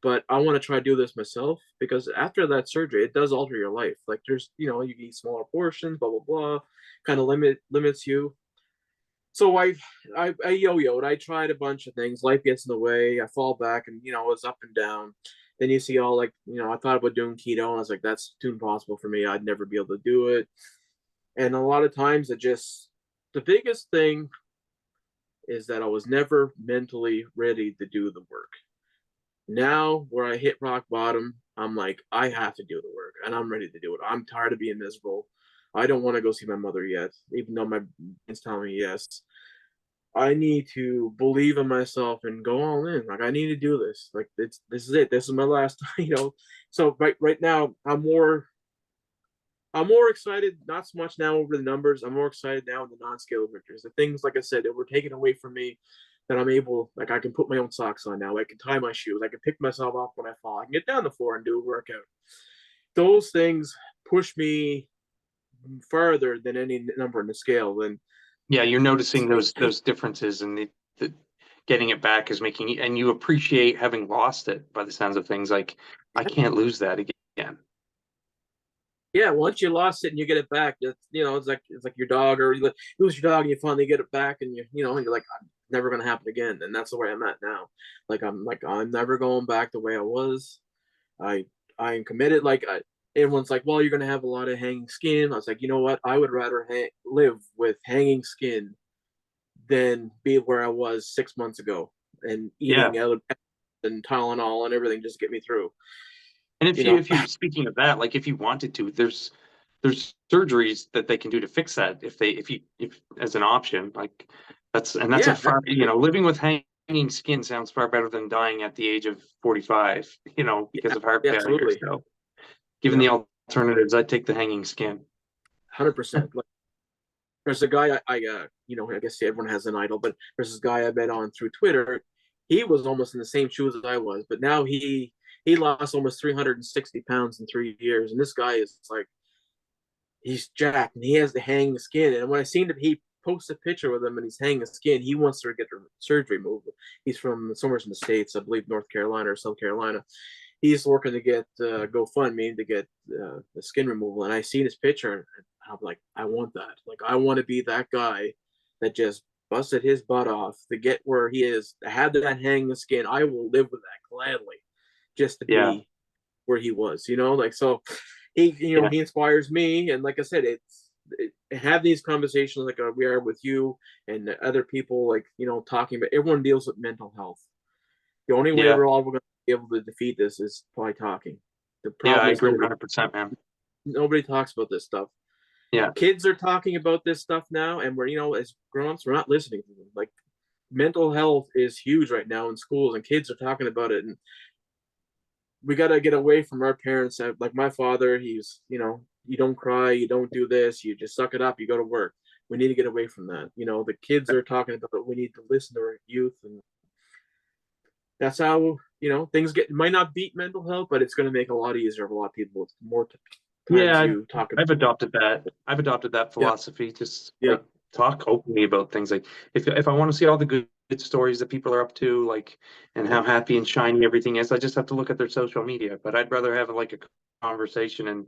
Speaker 2: but I want to try to do this myself because after that surgery, it does alter your life. Like you eat smaller portions, blah, blah, blah, kind of limits you. So I yo-yoed. I tried a bunch of things. Life gets in the way. I fall back, and it's up and down. Then you see all like I thought about doing keto, and I was like, that's too impossible for me. I'd never be able to do it. And a lot of times, the biggest thing is that I was never mentally ready to do the work. Now, where I hit rock bottom, I'm like, I have to do the work, and I'm ready to do it. I'm tired of being miserable. I don't want to go see my mother yet, even though my brain's telling me yes. I need to believe in myself and go all in. Like I need to do this. Like this is it. This is my last. So right now I'm more excited. Not so much now over the numbers. I'm more excited now in the non-scale victories. The things like I said that were taken away from me that I'm able. Like I can put my own socks on now. I can tie my shoes. I can pick myself up when I fall. I can get down the floor and do a workout. Those things push me further than any number in the scale. Than
Speaker 1: Yeah, you're noticing those differences and the getting it back is making and you appreciate having lost it by the sounds of things. Like I can't lose that again.
Speaker 2: yeah, once you lost it and you get it back, it's like your dog, or you lose your dog and you finally get it back, and you're like, never gonna happen again. And that's the way I'm at now. I'm never going back the way I was. I I am committed. Everyone's like, well, you're gonna have a lot of hanging skin. I was like, you know what? I would rather live with hanging skin than be where I was 6 months ago and
Speaker 1: Yeah.
Speaker 2: eating out and Tylenol and everything just to get me through.
Speaker 1: And
Speaker 2: You know,
Speaker 1: if you speaking of that, like if you wanted to, there's surgeries that they can do to fix that if as an option. Like that's a
Speaker 2: yeah,
Speaker 1: far, living with hanging hanging skin sounds far better than dying at the age of 45, because
Speaker 2: Yeah,
Speaker 1: of heart
Speaker 2: yeah,
Speaker 1: failure.
Speaker 2: absolutely.
Speaker 1: So given
Speaker 2: Yeah,
Speaker 1: the alternatives, I'd take the hanging skin.
Speaker 2: 100%. Like, there's a guy I guess everyone has an idol, but there's this guy I met on through Twitter. He was almost in the same shoes as I was, but now he lost almost 360 pounds in 3 years, and this guy is like, he's jacked and he has the hanging skin. And when I seen him, he posts a picture with him and he's hanging skin. He wants to get the surgery moved. He's from somewhere in the States, I believe North Carolina or South Carolina. He's working to get GoFundMe to get the skin removal. And I seen his picture and I'm like, I want that. Like, I want to be that guy that just busted his butt off to get where he is, to have that hanging skin. I will live with that gladly just to
Speaker 1: Yeah.
Speaker 2: be where he was, like, so
Speaker 1: Yeah.
Speaker 2: he inspires me. And like I said, have these conversations like we are with you and other people, like, talking about, everyone deals with mental health. The only way
Speaker 1: Yeah.
Speaker 2: we're all going to be able to defeat this is by talking. The
Speaker 1: Yeah. I
Speaker 2: problem is
Speaker 1: agree 100%, man.
Speaker 2: nobody talks about this stuff.
Speaker 1: Yeah.
Speaker 2: Kids are talking about this stuff now, and we're, as grown-ups, we're not listening to them. Like, mental health is huge right now in schools, and kids are talking about it. And we got to get away from our parents. Like my father, he's, you don't cry, you don't do this, you just suck it up, you go to work. We need to get away from that. The kids are talking about it. We need to listen to our youth, and that's how, things might not beat mental health, but it's going to make it a lot easier for a lot of people. It's more times
Speaker 1: Yeah.
Speaker 2: you talk about.
Speaker 1: I've adopted that. I've adopted that
Speaker 2: Yeah,
Speaker 1: philosophy. Just
Speaker 2: yeah,
Speaker 1: like talk openly about things. Like if I want to see all the good stories that people are up to, like, and
Speaker 2: yeah,
Speaker 1: how happy and shiny everything is, I just have to look at their social media. But I'd rather have like a conversation. And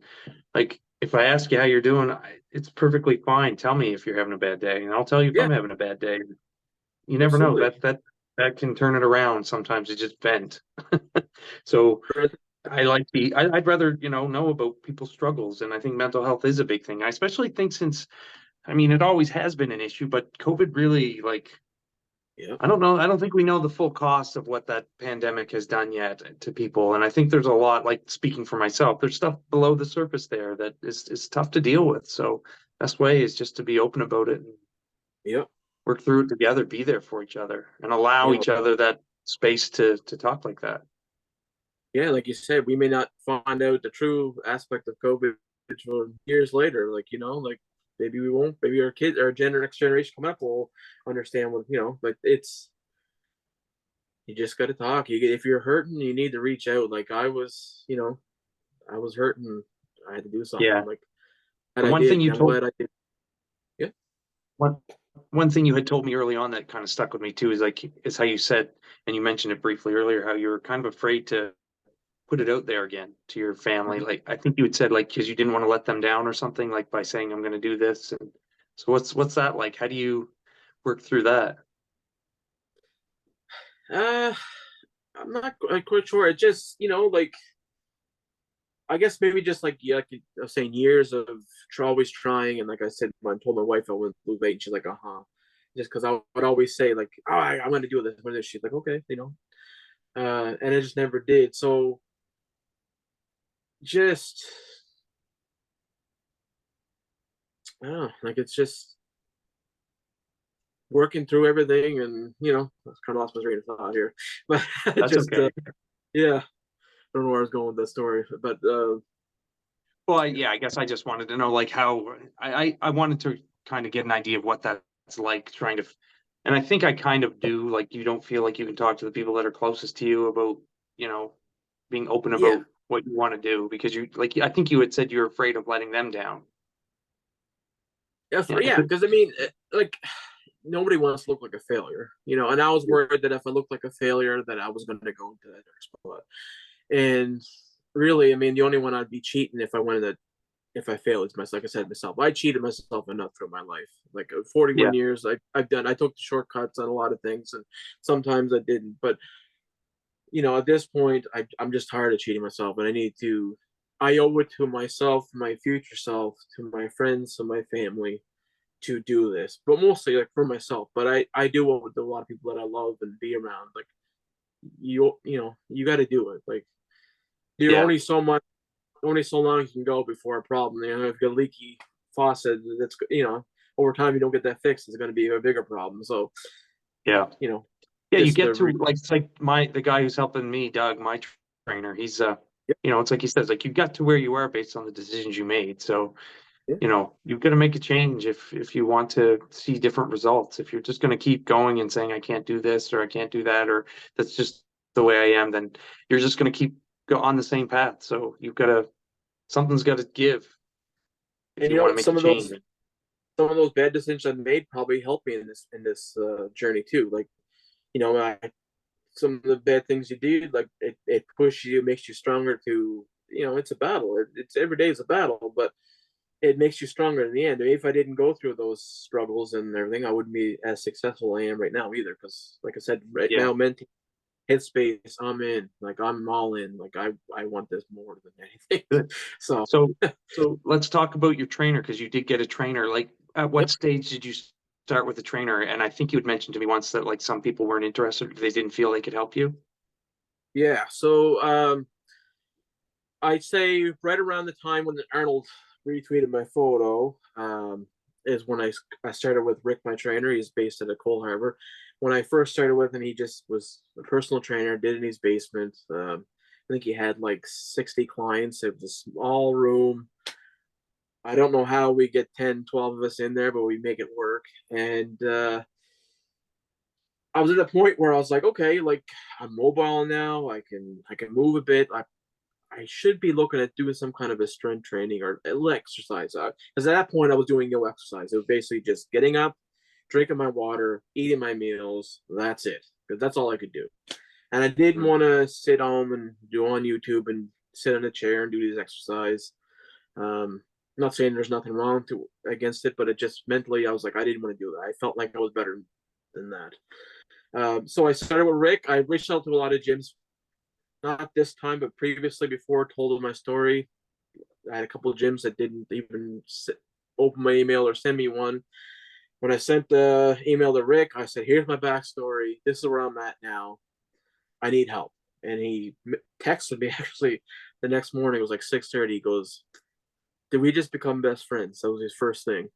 Speaker 1: like if I ask you how you're doing, it's perfectly fine. Tell me if you're having a bad day, and I'll tell you if
Speaker 2: yeah,
Speaker 1: I'm having a bad day. You never know.
Speaker 2: absolutely.
Speaker 1: That can turn it around. Sometimes it just vent. So I'd rather, know about people's struggles. And I think mental health is a big thing. I especially think since, I mean, it always has been an issue, but COVID really, like,
Speaker 2: Yeah,
Speaker 1: I don't know. I don't think we know the full cost of what that pandemic has done yet to people. And I think there's a lot, like speaking for myself, there's stuff below the surface there that is tough to deal with. So best way is just to be open about it and
Speaker 2: yeah,
Speaker 1: work through it together, be there for each other and allow
Speaker 2: yeah,
Speaker 1: each other that space to talk like that.
Speaker 2: yeah. Like you said, we may not find out the true aspect of COVID for years later. Like, like, maybe we won't. Maybe our kids, our next generation coming up will understand what, But it's, you just got to talk. If you're hurting, you need to reach out. Like I was, I was hurting. I had to do something.
Speaker 1: Yeah.
Speaker 2: Like, and
Speaker 1: And
Speaker 2: I
Speaker 1: one
Speaker 2: did.
Speaker 1: thing
Speaker 2: And
Speaker 1: you
Speaker 2: I'm
Speaker 1: told
Speaker 2: glad I did. Yeah.
Speaker 1: one one thing you had told me early on that kind of stuck with me too is how you said, and you mentioned it briefly earlier, how you were kind of afraid to put it out there again to your family.
Speaker 2: Mhm.
Speaker 1: Like I think you had said like because you didn't want to let them down or something, like by saying I'm going to do this. And so what's that like? How do you work through that?
Speaker 2: Uh, I'm not quite sure. It just, like, I guess maybe just like, yeah, like I was saying, years of always trying. And like I said, when I told my wife I went to lose weight, and she's like, just because I would always say like, oh, I'm going to do this. I'm gonna do this. She's like, okay, and I just never did. So just, I don't know, like, it's just working through everything. And, I was kind of lost my train of thought here, but
Speaker 1: That's
Speaker 2: just,
Speaker 1: okay.
Speaker 2: yeah, I don't know where I was going with that story, but,
Speaker 1: Well, yeah, I guess I just wanted to know like how I wanted to kind of get an idea of what that's like trying to, and I think I kind of do. Like you don't feel like you can talk to the people that are closest to you about, you know, being open
Speaker 2: yeah,
Speaker 1: about what you want to do because you like I think you had said you're afraid of letting them down.
Speaker 2: yeah,
Speaker 1: Yeah,
Speaker 2: yeah, because I mean, like, nobody wants to look like a failure, and I was worried that if I looked like a failure, that I was going to go into that dark spot. And really, I mean, the only one I'd be cheating if I wanted to, if I failed, is myself. Like I said, myself. I cheated myself enough through my life. Like,
Speaker 1: yeah,
Speaker 2: 41 years, I took the shortcuts on a lot of things, and sometimes I didn't. But at this point, I'm just tired of cheating myself, and I need to. I owe it to myself, my future self, to my friends, to my family, to do this, but mostly like for myself. But I do it with a lot of people that I love and be around. Like, you got to do it. Like, you're
Speaker 1: yeah,
Speaker 2: only so long you can go before a problem. If you got a leaky faucet, that's over time you don't get that fixed, it's going to be a bigger problem. So
Speaker 1: yeah.
Speaker 2: you know,
Speaker 1: Yeah, you
Speaker 2: just
Speaker 1: get
Speaker 2: the
Speaker 1: to like it's like the guy who's helping me, Doug, my trainer. He's
Speaker 2: yep,
Speaker 1: it's like he says, like you got to where you are based on the decisions you made. So,
Speaker 2: yeah.
Speaker 1: you've got to make a change if you want to see different results. If you're just going to keep going and saying I can't do this or I can't do that or that's just the way I am, then you're just going to keep go on the same path. So you've got to something's got to give if
Speaker 2: And
Speaker 1: you want to make a change.
Speaker 2: some of those bad decisions I made probably helped me in this journey too. Like, you know, some of the bad things you do, like it pushes you, makes you stronger to, it's a battle. It's every day is a battle, but it makes you stronger in the end. If I didn't go through those struggles and everything, I wouldn't be as successful as I am right now either. Because, like I said, right
Speaker 1: Yeah.
Speaker 2: now, mental headspace, I'm in. Like I'm all in. Like I want this more than anything.
Speaker 1: Good.
Speaker 2: So,
Speaker 1: So let's talk about your trainer because you did get a trainer. Like, at what
Speaker 2: yep,
Speaker 1: stage did you start with a trainer? And I think you had mentioned to me once that like some people weren't interested, they didn't feel they could help you.
Speaker 2: yeah. So, I'd say right around the time when Arnold retweeted my photo, is when I started with Rick, my trainer. He's based out of Cole Harbor. When I first started with him, he just was a personal trainer, did it in his basement. I think he had like 60 clients. It was a small room. I don't know how we get 10, 12 of us in there, but we make it work. And I was at a point where I was like, okay, like I'm mobile now. I can move a bit. I should be looking at doing some kind of a strength training or exercise. Because at that point, I was doing no exercise. It was basically just getting up, drinking my water, eating my meals. That's it. Because that's all I could do. And I didn't
Speaker 1: Mm.
Speaker 2: want to sit home and do on YouTube and sit in a chair and do these exercise. I'm not saying there's nothing wrong against it, but it just mentally, I was like, I didn't want to do that. I felt like I was better than that. So I started with Rick. I reached out to a lot of gyms, not this time, but previously before, told them my story. I had a couple of gyms that didn't even open my email or send me one. When I sent the email to Rick, I said, "Here's my backstory. This is where I'm at now. I need help." And he texted me actually the next morning. It was like 6:30. He goes, "Did we just become best friends?" That was his first thing.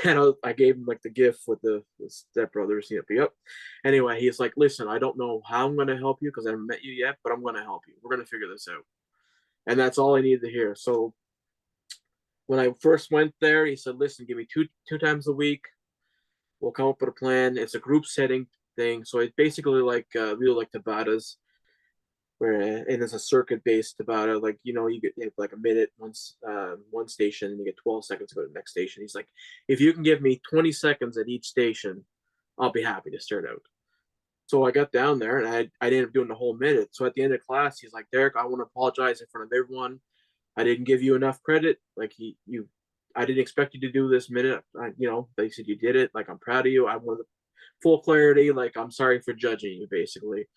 Speaker 2: And I gave him like the gift with the stepbrothers. Yep. Anyway, he's like, "Listen, I don't know how I'm going to help you because I haven't met you yet, but I'm going to help you. We're going to figure this out." And that's all I needed to hear. So when I first went there, he said, "Listen, give me two times a week. We'll come up with a plan. It's a group setting thing, so it's basically like really like Tabatas, where and it's a circuit based Tabata. Like you get like a minute once one station, and you get 12 seconds to go to the next station." He's like, "If you can give me 20 seconds at each station, I'll be happy to start out." So I got down there and I ended up doing the whole minute. So at the end of class, he's like, "Derrick, I want to apologize in front of everyone. I didn't give you enough credit. Like I didn't expect you to do this minute. They said you did it. Like I'm proud of you. I want full clarity. Like I'm sorry for judging you, basically."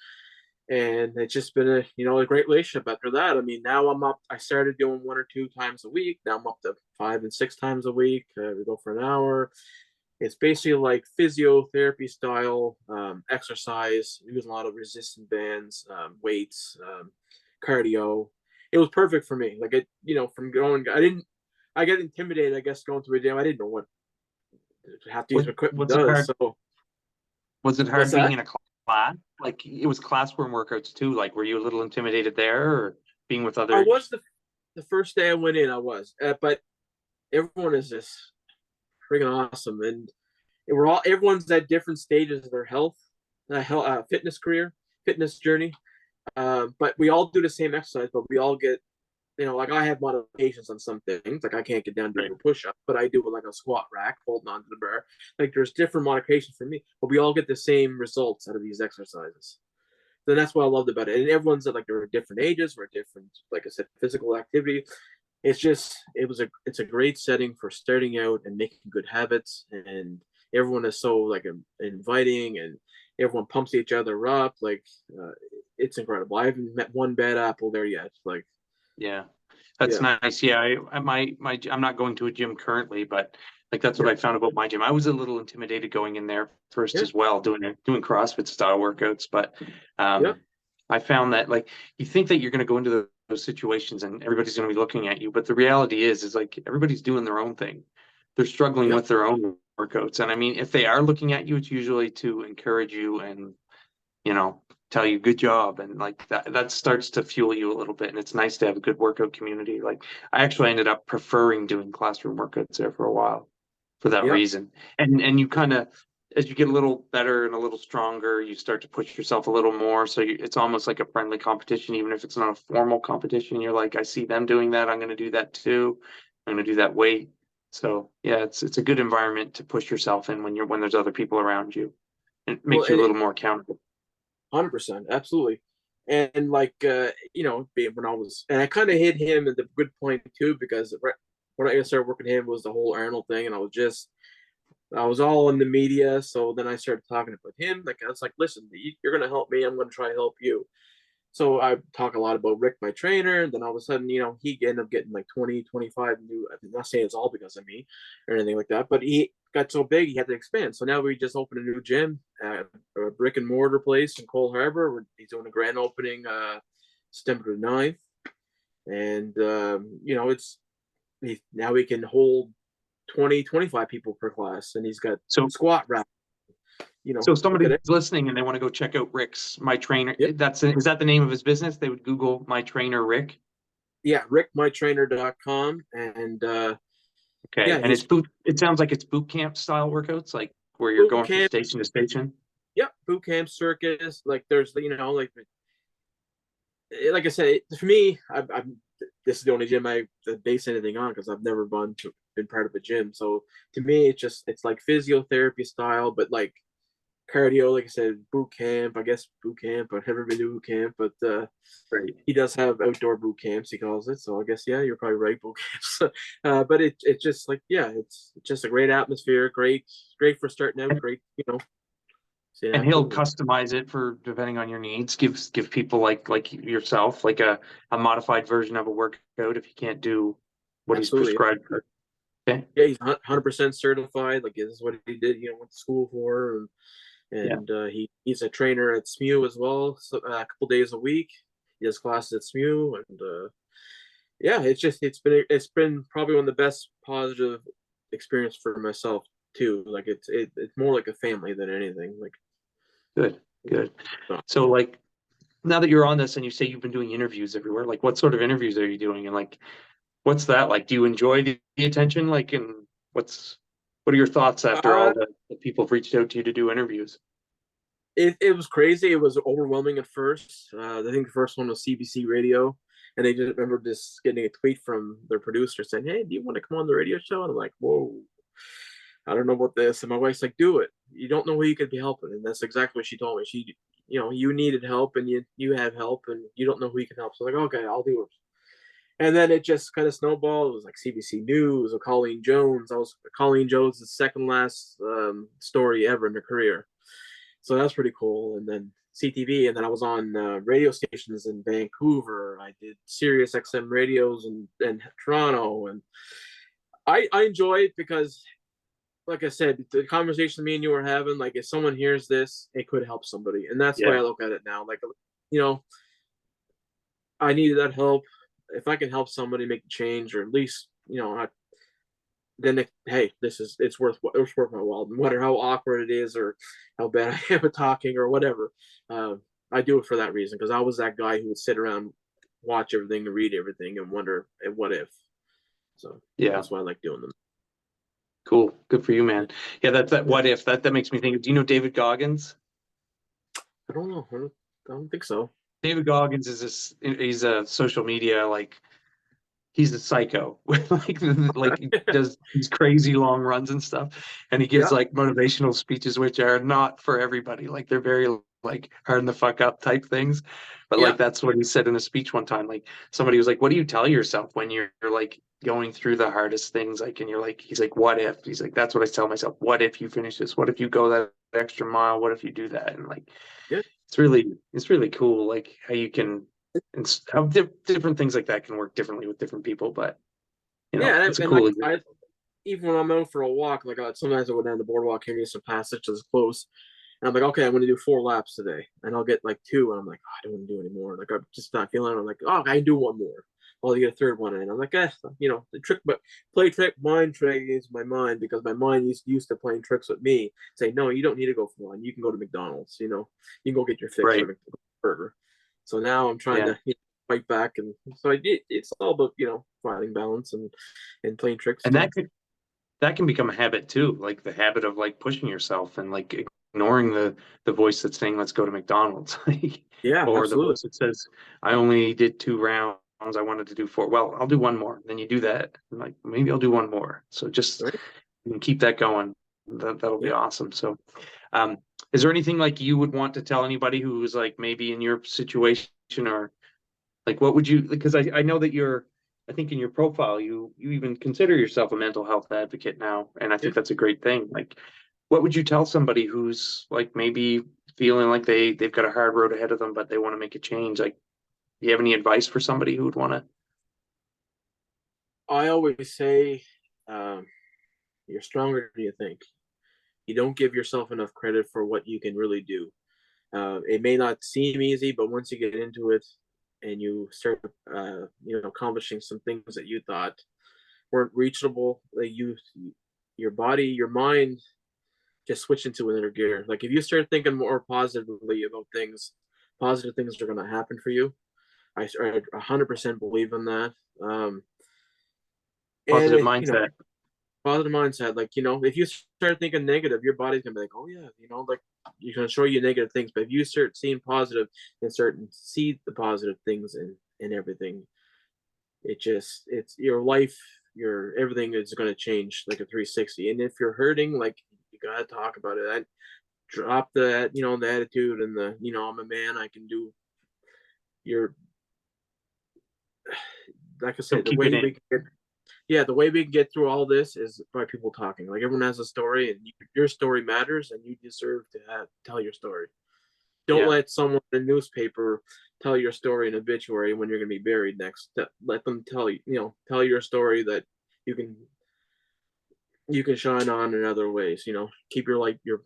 Speaker 2: And it's just been a great relationship after that. I mean, now I'm up. I started doing 1 or 2 times a week. Now I'm up to 5 and 6 times a week. We go for an hour. It's basically like physiotherapy style exercise, using a lot of resistant bands, weights, cardio. It was perfect for me. Like from going, I get intimidated, I guess, going to a gym. I didn't know what half these
Speaker 1: Was
Speaker 2: equipment
Speaker 1: was it
Speaker 2: does.
Speaker 1: hard?
Speaker 2: So
Speaker 1: Was it
Speaker 2: what's
Speaker 1: hard being
Speaker 2: that?
Speaker 1: in a class? Like it was classroom workouts too. Like were you a little intimidated there, or being with
Speaker 2: I
Speaker 1: other?
Speaker 2: was the first day I went in, I was, but everyone is just freaking awesome, and everyone's at different stages of their fitness career, fitness journey. But we all do the same exercise, but we all get, like I have modifications on some things. Like I can't get down to
Speaker 1: Right.
Speaker 2: do a push up, but I do like a squat rack, holding onto the bar. Like there's different modifications for me, but we all get the same results out of these exercises. Then that's what I loved about it. And everyone's at like they're at different ages, we're different, like I said, physical activity. It's a great setting for starting out and making good habits, and everyone is so like inviting, and everyone pumps each other up. Like uh, it's incredible. I haven't met one bad apple there yet. Like
Speaker 1: Yeah, that's
Speaker 2: yeah,
Speaker 1: nice. Yeah, I'm not going to a gym currently, but like that's what
Speaker 2: yeah,
Speaker 1: I found about my gym. I was a little intimidated going in there first
Speaker 2: yeah,
Speaker 1: as well, doing CrossFit style workouts, but
Speaker 2: yeah,
Speaker 1: um, I found that like you think that you're going to go into those situations and everybody's going to be looking at you, but the reality is like everybody's doing their own thing. They're struggling
Speaker 2: yeah,
Speaker 1: with their own workouts, and I mean, if they are looking at you, it's usually to encourage you and tell you good job, and like that starts to fuel you a little bit, and it's nice to have a good workout community. Like I actually ended up preferring doing classroom workouts there for a while for that
Speaker 2: Yep.
Speaker 1: reason. And you kind of, as you get a little better and a little stronger, you start to push yourself a little more. So it's almost like a friendly competition, even if it's not a formal competition. You're like, I see them doing that, I'm going to do that too. I'm going to do that weight. So yeah, it's a good environment to push yourself in when there's other people around you. It
Speaker 2: Well,
Speaker 1: makes you a
Speaker 2: and
Speaker 1: little more accountable.
Speaker 2: 100%, absolutely. And like when I was, and I kind of hit him at the good point too, because when I started working with him was the whole Arnold thing, and I was all in the media. So then I started talking with him. Like I was like, listen, you're gonna help me. I'm gonna try to help you. So I talk a lot about Rick, my trainer. And then all of a sudden, he ended up getting like 20, 25 new. I'm not saying it's all because of me or anything like that, but he got so big he had to expand. So now we just opened a new gym at a brick and mortar place in Cole Harbor. He's doing a grand opening September 9th. And, it's now we can hold 20, 25 people per class. And he's got
Speaker 1: So
Speaker 2: squat rack,
Speaker 1: so if
Speaker 2: look at
Speaker 1: somebody's
Speaker 2: it.
Speaker 1: listening and they want to go check out Rick's My Trainer,
Speaker 2: Yep.
Speaker 1: is that the name of his business? They would Google My Trainer Rick.
Speaker 2: Yeah. RickMyTrainer.com. And,
Speaker 1: Okay.
Speaker 2: yeah,
Speaker 1: And it's
Speaker 2: he's
Speaker 1: boot, it sounds like it's boot camp style workouts, like where you're
Speaker 2: boot
Speaker 1: going from
Speaker 2: camp.
Speaker 1: station to station.
Speaker 2: Yep, boot camp circus. Like there's like I said, for me, I'm this is the only gym I base anything on because I've never been part of a gym. So to me, it's like physiotherapy style, but like cardio. Like I said, boot camp. I guess boot camp. I've never been to boot camp, but
Speaker 1: Right.
Speaker 2: he does have outdoor boot camps. He calls it. So I guess yeah, you're probably right. Boot camps. But it's just like yeah, it's just a great atmosphere. Great for starting out. Great, staying
Speaker 1: And he'll
Speaker 2: active.
Speaker 1: customize it for depending on your needs. Give people like yourself like a modified version of a workout if you can't do what he's
Speaker 2: Absolutely.
Speaker 1: prescribed for. Okay.
Speaker 2: Yeah, he's 100% certified. Like this is what he did. Went to school for,
Speaker 1: Yeah.
Speaker 2: and he's a trainer at SMU as well. So a couple days a week, he does classes at SMU, and yeah, it's been probably one of the best positive experience for myself too. Like it's more like a family than anything. Like
Speaker 1: Good. Good.
Speaker 2: uh,
Speaker 1: So like now that you're on this and you say you've been doing interviews everywhere, like what sort of interviews are you doing? And like what's that like? Do you enjoy the attention? Like and what are your thoughts after
Speaker 2: uh,
Speaker 1: all the people have reached out to you to do interviews?
Speaker 2: it was crazy. It was overwhelming at first. I think the first one was CBC Radio, and they just remember just getting a tweet from their producer saying, "Hey, do you want to come on the radio show?" And I'm like, "Whoa, I don't know about this." And my wife's like, "Do it. You don't know who you could be helping." And that's exactly what she told me. You needed help, and you have help, and you don't know who you can help. So I'm like, okay, I'll do it. And then it just kind of snowballed. It was like CBC News or Colleen Jones. I was Colleen Jones' second last story ever in her career. So that was pretty cool. And then CTV, and then I was on radio stations in Vancouver. I did Sirius XM radios in Toronto, and I enjoy it because, like I said, the conversation me and you were having, like if someone hears this, it could help somebody, and that's the way
Speaker 1: Yeah.
Speaker 2: I look at it now. Like, you know, I needed that help. If I can help somebody make a change, or at least, then hey, it's worth my while, no matter how awkward it is or how bad I am at talking or whatever. Uh, I do it for that reason because I was that guy who would sit around, watch everything, and read everything, and wonder, what if. So
Speaker 1: Yeah.
Speaker 2: that's why I like doing them.
Speaker 1: Cool. Good for you,
Speaker 2: Yeah,
Speaker 1: man. Yeah, that
Speaker 2: yeah.
Speaker 1: what if that makes me think. Do you know David Goggins?
Speaker 2: I don't know. I don't think so.
Speaker 1: David Goggins is he's a social media like he's a psycho. like he does these crazy long runs and stuff. And he gives
Speaker 2: Yeah,
Speaker 1: like motivational speeches which are not for everybody. Like they're very like harden the fuck up type things. But
Speaker 2: yeah,
Speaker 1: like that's what he said in a speech one time. Like somebody was like, what do you tell yourself when you're like going through the hardest things? Like and you're like he's like, what if? He's like, that's what I tell myself. What if you finish this? What if you go that extra mile? What if you do that? And like
Speaker 2: yeah,
Speaker 1: it's really cool like how you can and how different things like that can work differently with different people, but
Speaker 2: yeah.
Speaker 1: it's a
Speaker 2: And
Speaker 1: cool
Speaker 2: like
Speaker 1: example.
Speaker 2: I, even when I'm out for a walk, like sometimes I go down the boardwalk here near some passages close, and I'm like, okay, I'm going to do 4 laps today, and I'll get like two, and I'm like, oh, I don't want to do anymore. Like I'm just not feeling it. I'm like, oh, I can do one more. well, you get a third one in. I'm like, the trick, but play trick, mind trick is my mind because my mind used to playing tricks with me. Say, no, you don't need to go for one. You can go to McDonald's. You can go get your fix
Speaker 1: Right.
Speaker 2: or burger. So now I'm trying
Speaker 1: Yeah.
Speaker 2: to fight back, and so it's all about finding balance and playing tricks
Speaker 1: And
Speaker 2: too.
Speaker 1: that can become a habit too, like the habit of like pushing yourself and like ignoring the voice that's saying let's go to McDonald's.
Speaker 2: Yeah,
Speaker 1: Or the
Speaker 2: absolutely.
Speaker 1: voice that says I only did 2 rounds, I wanted to do 4. Well, I'll do one more. Then you do that. And like maybe I'll do one more. So just
Speaker 2: Right?
Speaker 1: keep that going. That'll be
Speaker 2: Yeah.
Speaker 1: awesome. So um is there anything like you would want to tell anybody who's like maybe in your situation, or like what would you, because I know that you're, I think in your profile you even consider yourself a mental health advocate now, and I
Speaker 2: Yeah.
Speaker 1: think that's a great thing. Like what would you tell somebody who's like maybe feeling like they've got a hard road ahead of them but they want to make a change? Like, do you have any advice for somebody who would want to?
Speaker 2: I always say, um, you're stronger than you think. You don't give yourself enough credit for what you can really do. It may not seem easy, but once you get into it and you start, accomplishing some things that you thought weren't reachable, like your body, your mind just switch into another gear. Like if you start thinking more positively about things, positive things are going to happen for you. I 100% believe in that. Um, and
Speaker 1: Positive mindset.
Speaker 2: positive mindset, like if you start thinking negative, your body's gonna be like, oh yeah, like you're gonna show you negative things. But if you start seeing positive and start and see the positive things in everything, it's your life, your everything is gonna change like a 360. And if you're hurting, like you gotta talk about it. I drop the attitude and I'm a man, I can do your like I
Speaker 1: Don't
Speaker 2: said, the
Speaker 1: keep it
Speaker 2: way
Speaker 1: in.
Speaker 2: we can get the way we can get through all this is by people talking. Like everyone has a story, and your story matters, and you deserve to tell your story. Don't
Speaker 1: Yeah.
Speaker 2: let someone in a newspaper tell your story in an obituary when you're going to be buried next. Let them tell your story that you can you can shine on in other ways. Keep your light your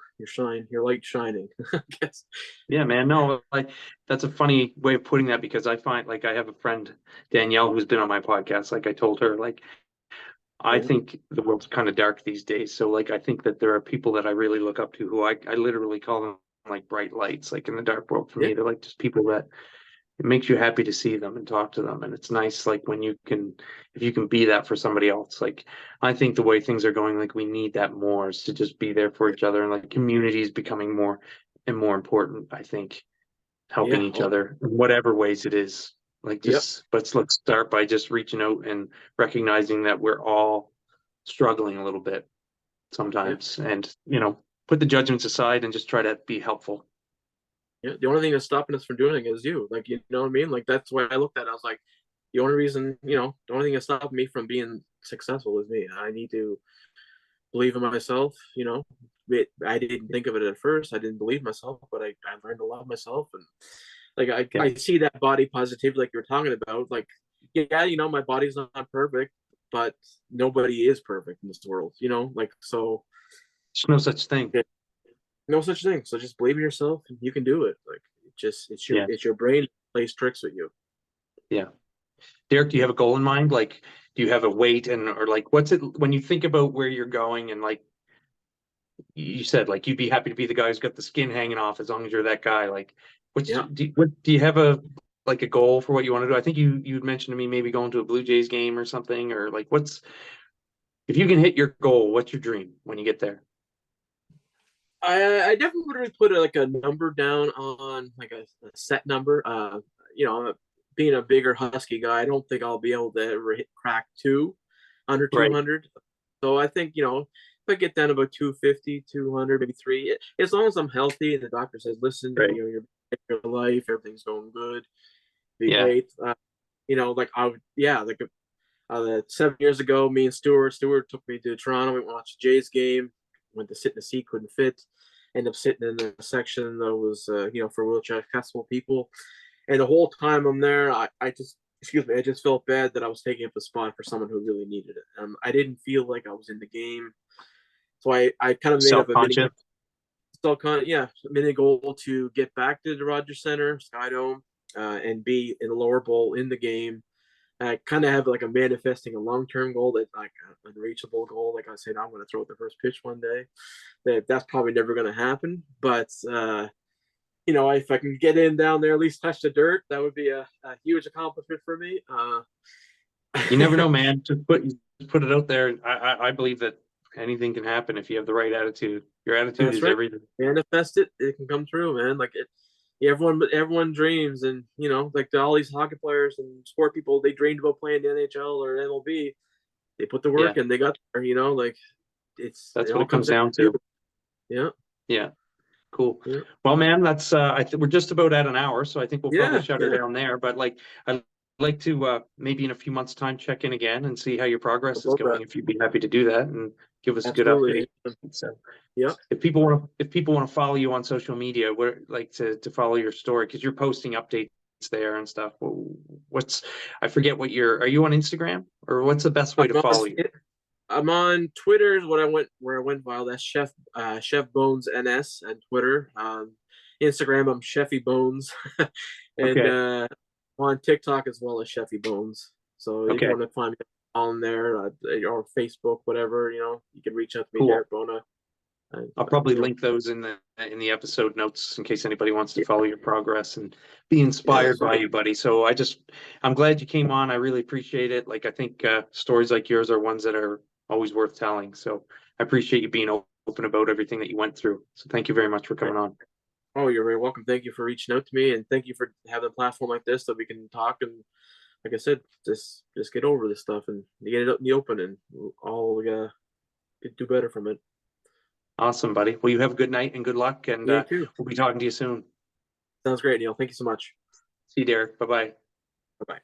Speaker 2: light shining. I guess.
Speaker 1: Yeah, man. No, like that's a funny way of putting that, because I find like I have a friend, Danielle, who's been on my podcast. Like I told her, like I
Speaker 2: Yeah,
Speaker 1: think the world's kind of dark these days. So like I think that there are people that I really look up to who I literally call them like bright lights, like in the dark world for
Speaker 2: yeah,
Speaker 1: me. They're like just people that it makes you happy to see them and talk to them. And it's nice like when you can, if you can be that for somebody else. Like I think the way things are going, like we need that more, is to just be there for each other, and like community is becoming more and more important, I think, helping
Speaker 2: yeah.
Speaker 1: each other in whatever ways it is. Like
Speaker 2: Yep,
Speaker 1: just let's start by just reaching out and recognizing that we're all struggling a little bit
Speaker 2: yep,
Speaker 1: sometimes, and put the judgments aside and just try to be helpful.
Speaker 2: yeah. The only thing that's stopping us from doing it is you. Like you know what I mean? Like that's why I looked at it. I was like, the only reason, the only thing that's stopping me from being successful is me. I need to believe in myself. I didn't think of it at first. I didn't believe myself, but I learned to love myself. And like
Speaker 1: Yeah.
Speaker 2: I see that body positivity like you're talking about. Like, yeah, my body's not perfect, but nobody is perfect in this world, like, so
Speaker 1: There's no such thing.
Speaker 2: yeah, no such thing. So just believe in yourself and you can do it. Like
Speaker 1: Yeah.
Speaker 2: it's your brain plays tricks with you.
Speaker 1: Yeah. Derek, do you have a goal in mind? Like, do you have a weight, and or like what's it when you think about where you're going, and like you said, like you'd be happy to be the guy who's got the skin hanging off as long as you're that guy. Like,
Speaker 2: Yeah.
Speaker 1: what do you have a like a goal for what you want to do? I think you'd mentioned to me maybe going to a Blue Jays game or something, or like what's, if you can hit your goal, what's your dream when you get there?
Speaker 2: I definitely would put like a number down on like a set number. You know, being a bigger husky guy, I don't think I'll be able to ever crack under
Speaker 1: Right.
Speaker 2: 200. So I think, if I get down about 250, 200, maybe three, as long as I'm healthy and the doctor says, listen,
Speaker 1: Right.
Speaker 2: your life, everything's going good, be
Speaker 1: Yeah.
Speaker 2: great. Like I would, yeah, like 7 years ago, me and Stewart took me to Toronto. We watched the Jays game. Went to sit in the seat, couldn't fit. Ended up sitting in the section that was, for wheelchair accessible people. And the whole time I'm there, I just, excuse me, I just felt bad that I was taking up a spot for someone who really needed it. I didn't feel like I was in the game, so I kind of made up a
Speaker 1: Self-conscious.
Speaker 2: mini goal to get back to the Rogers Center, Skydome, and be in the lower bowl in the game I kind of have like a manifesting a long-term goal that's like an unreachable goal. Like I said, I'm going to throw the first pitch one day. That's probably never going to happen. But if I can get in down there, at least touch the dirt, that would be a huge accomplishment for me.
Speaker 1: You never know, man. Just put it out there. I believe that anything can happen if you have the right attitude. Your attitude
Speaker 2: That's
Speaker 1: is
Speaker 2: right.
Speaker 1: everything.
Speaker 2: Manifest it; it can come true, man. Like it, everyone dreams, and like all these hockey players and sport people, they dreamed about playing the NHL or MLB. They put the
Speaker 1: Yeah,
Speaker 2: work and they got there. Like
Speaker 1: that's
Speaker 2: it
Speaker 1: what
Speaker 2: all
Speaker 1: it comes
Speaker 2: comes down
Speaker 1: down
Speaker 2: to you.
Speaker 1: to.
Speaker 2: Yeah,
Speaker 1: Yeah. Cool.
Speaker 2: yeah,
Speaker 1: Well, man, that's we're just about at an hour, so I think we'll probably
Speaker 2: yeah,
Speaker 1: shut her
Speaker 2: yeah.
Speaker 1: down there. But like, I'd like to maybe in a few months' time check in again and see how your
Speaker 2: I
Speaker 1: progress is
Speaker 2: love that.
Speaker 1: going. If you'd be happy to do that and give us a good update.
Speaker 2: Absolutely.
Speaker 1: So,
Speaker 2: Yeah.
Speaker 1: if people want to follow you on social media, where like to follow your story because you're posting updates there and stuff. What's I forget what are you on Instagram or what's the best way to
Speaker 2: I'm on,
Speaker 1: follow you?
Speaker 2: I'm on Twitter is where I went wild. That's Chef Bones NS and Twitter. Instagram I'm Chefy Bones, and
Speaker 1: Okay.
Speaker 2: on TikTok as well as Chefy Bones. So if you
Speaker 1: Okay.
Speaker 2: want to find me on there or Facebook, whatever, you can reach out to me,
Speaker 1: Cool.
Speaker 2: Derrick Bona.
Speaker 1: I'll probably link those in the episode notes in case anybody wants to
Speaker 2: Yeah,
Speaker 1: follow your progress and be
Speaker 2: yeah,
Speaker 1: inspired
Speaker 2: so
Speaker 1: by you, buddy. So I'm glad you came on. I really appreciate it. Like I think stories like yours are ones that are always worth telling. So I appreciate you being open about everything that you went through. So thank you very much for coming on.
Speaker 2: oh, you're very welcome. Thank you for reaching out to me, and thank you for having a platform like this that we can talk and, like I said, just get over this stuff and get it out in the open, and all we gotta do better from it.
Speaker 1: Awesome, buddy. Well, you have a good night and good luck, and
Speaker 2: Yeah, you too.
Speaker 1: we'll be talking to you soon.
Speaker 2: Sounds great, Neil. Thank you so much.
Speaker 1: See you, Derek. Bye bye.
Speaker 2: Bye bye.